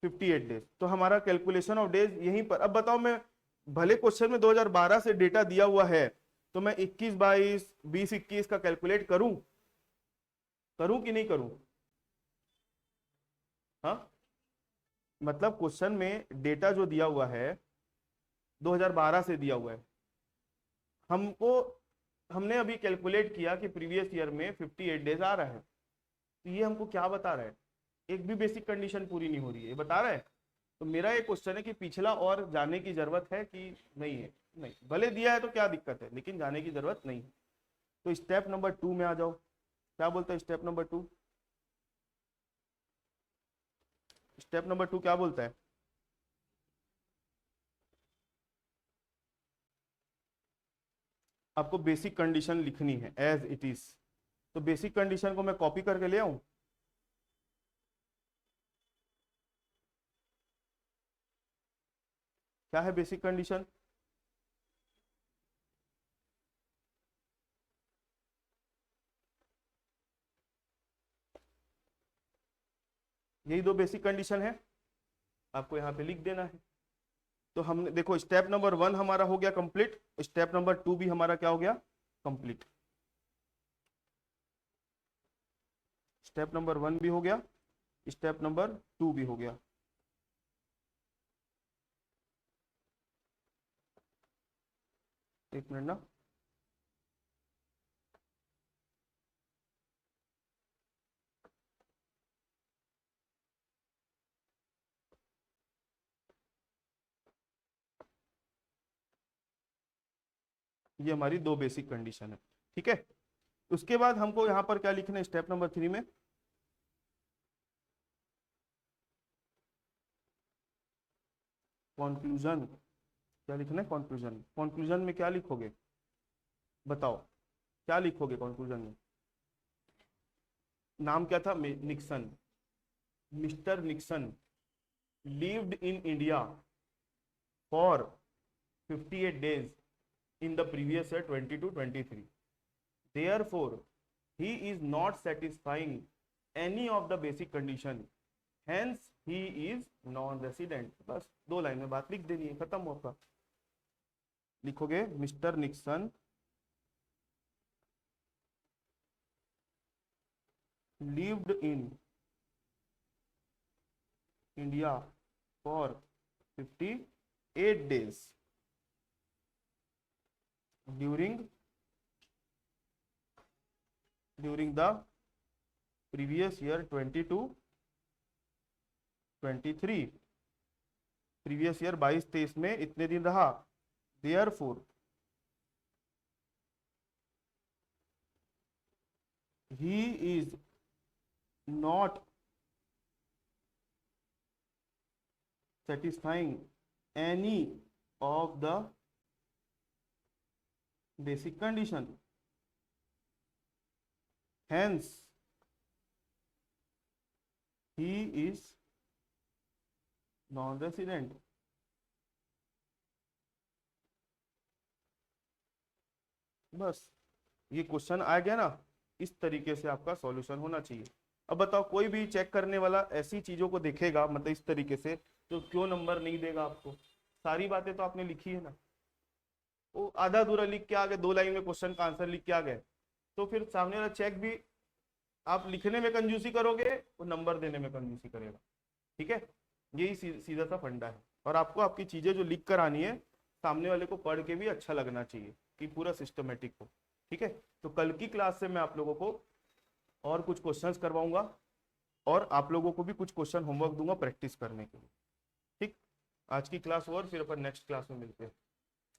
58 डेज। तो हमारा कैलकुलेशन ऑफ डेज यहीं पर। अब बताओ, मैं भले क्वेश्चन में 2012 से डेटा दिया हुआ है, तो मैं 21-22, 20-21 का कैलकुलेट करूं कि नहीं करूं? हाँ, मतलब क्वेश्चन में डेटा जो दिया हुआ है 2012 से दिया हुआ है, हमने अभी कैलकुलेट किया कि प्रीवियस ईयर में 58 डेज आ रहा है, तो ये हमको क्या बता रहा है? एक भी बेसिक कंडीशन पूरी नहीं हो रही है, ये बता रहा है। तो मेरा ये क्वेश्चन है कि पिछला और जाने की जरूरत है कि नहीं है? नहीं, भले दिया है तो क्या दिक्कत है, लेकिन जाने की जरूरत नहीं है। तो स्टेप नंबर 2 में आ जाओ। क्या बोलता है स्टेप नंबर 2? स्टेप नंबर 2 क्या बोलता है? आपको बेसिक कंडीशन लिखनी है एज इट इज। तो बेसिक कंडीशन को मैं कॉपी करके ले आऊं? क्या है बेसिक कंडीशन? यही 2 बेसिक कंडीशन है, आपको यहां पे लिख देना है। तो हमने देखो, स्टेप नंबर 1 हमारा हो गया कंप्लीट, स्टेप नंबर 2 भी हमारा क्या हो गया? कंप्लीट। स्टेप नंबर 1 भी हो गया, स्टेप नंबर 2 भी हो गया। एक मिनट ना, ये हमारी 2 बेसिक कंडीशन है। ठीक है, उसके बाद हमको यहां पर क्या लिखना है स्टेप नंबर 3 में? कंक्लूजन। क्या लिखना है? कंक्लूजन। कंक्लूजन में क्या लिखोगे? बताओ, क्या लिखोगे कंक्लूजन में? नाम क्या था? Nixon. Mister Nixon lived in India for 58 days in the previous year 22-23. Therefore, he is not satisfying any of the basic condition. Hence, he is non-resident. बस 2 लाइन में बात लिख देनी है, खत्म होगा। लिखोगे mister Nixon lived in India for 58 days during the previous year 22-23। Previous year 22-23 में इतने दिन रहा। Therefore, he is not satisfying any of the basic condition. Hence, he is non-resident. बस ये क्वेश्चन आ गया ना, इस तरीके से आपका सॉल्यूशन होना चाहिए। अब बताओ, कोई भी चेक करने वाला ऐसी चीजों को देखेगा, मतलब इस तरीके से, तो क्यों नंबर नहीं देगा आपको? सारी बातें तो आपने लिखी है ना, वो आधा अधूरा लिख के आ गए, 2 लाइन में क्वेश्चन का आंसर लिख के आ गए, तो फिर सामने वाला चेक भी आप लिखने में कंजूसी करोगे, वो नंबर देने में कंजूसी करेगा। ठीक है, यही सीधा सा फंडा है। और आपको आपकी चीजें जो लिख कर आनी है, सामने वाले को पढ़ के भी अच्छा लगना चाहिए कि पूरा सिस्टमेटिक हो। ठीक है, तो कल की क्लास से मैं आप लोगों को और कुछ क्वेश्चंस करवाऊंगा, और आप लोगों को भी कुछ क्वेश्चन होमवर्क दूंगा प्रैक्टिस करने के लिए। ठीक, आज की क्लास और फिर अपन नेक्स्ट क्लास में मिलते हैं।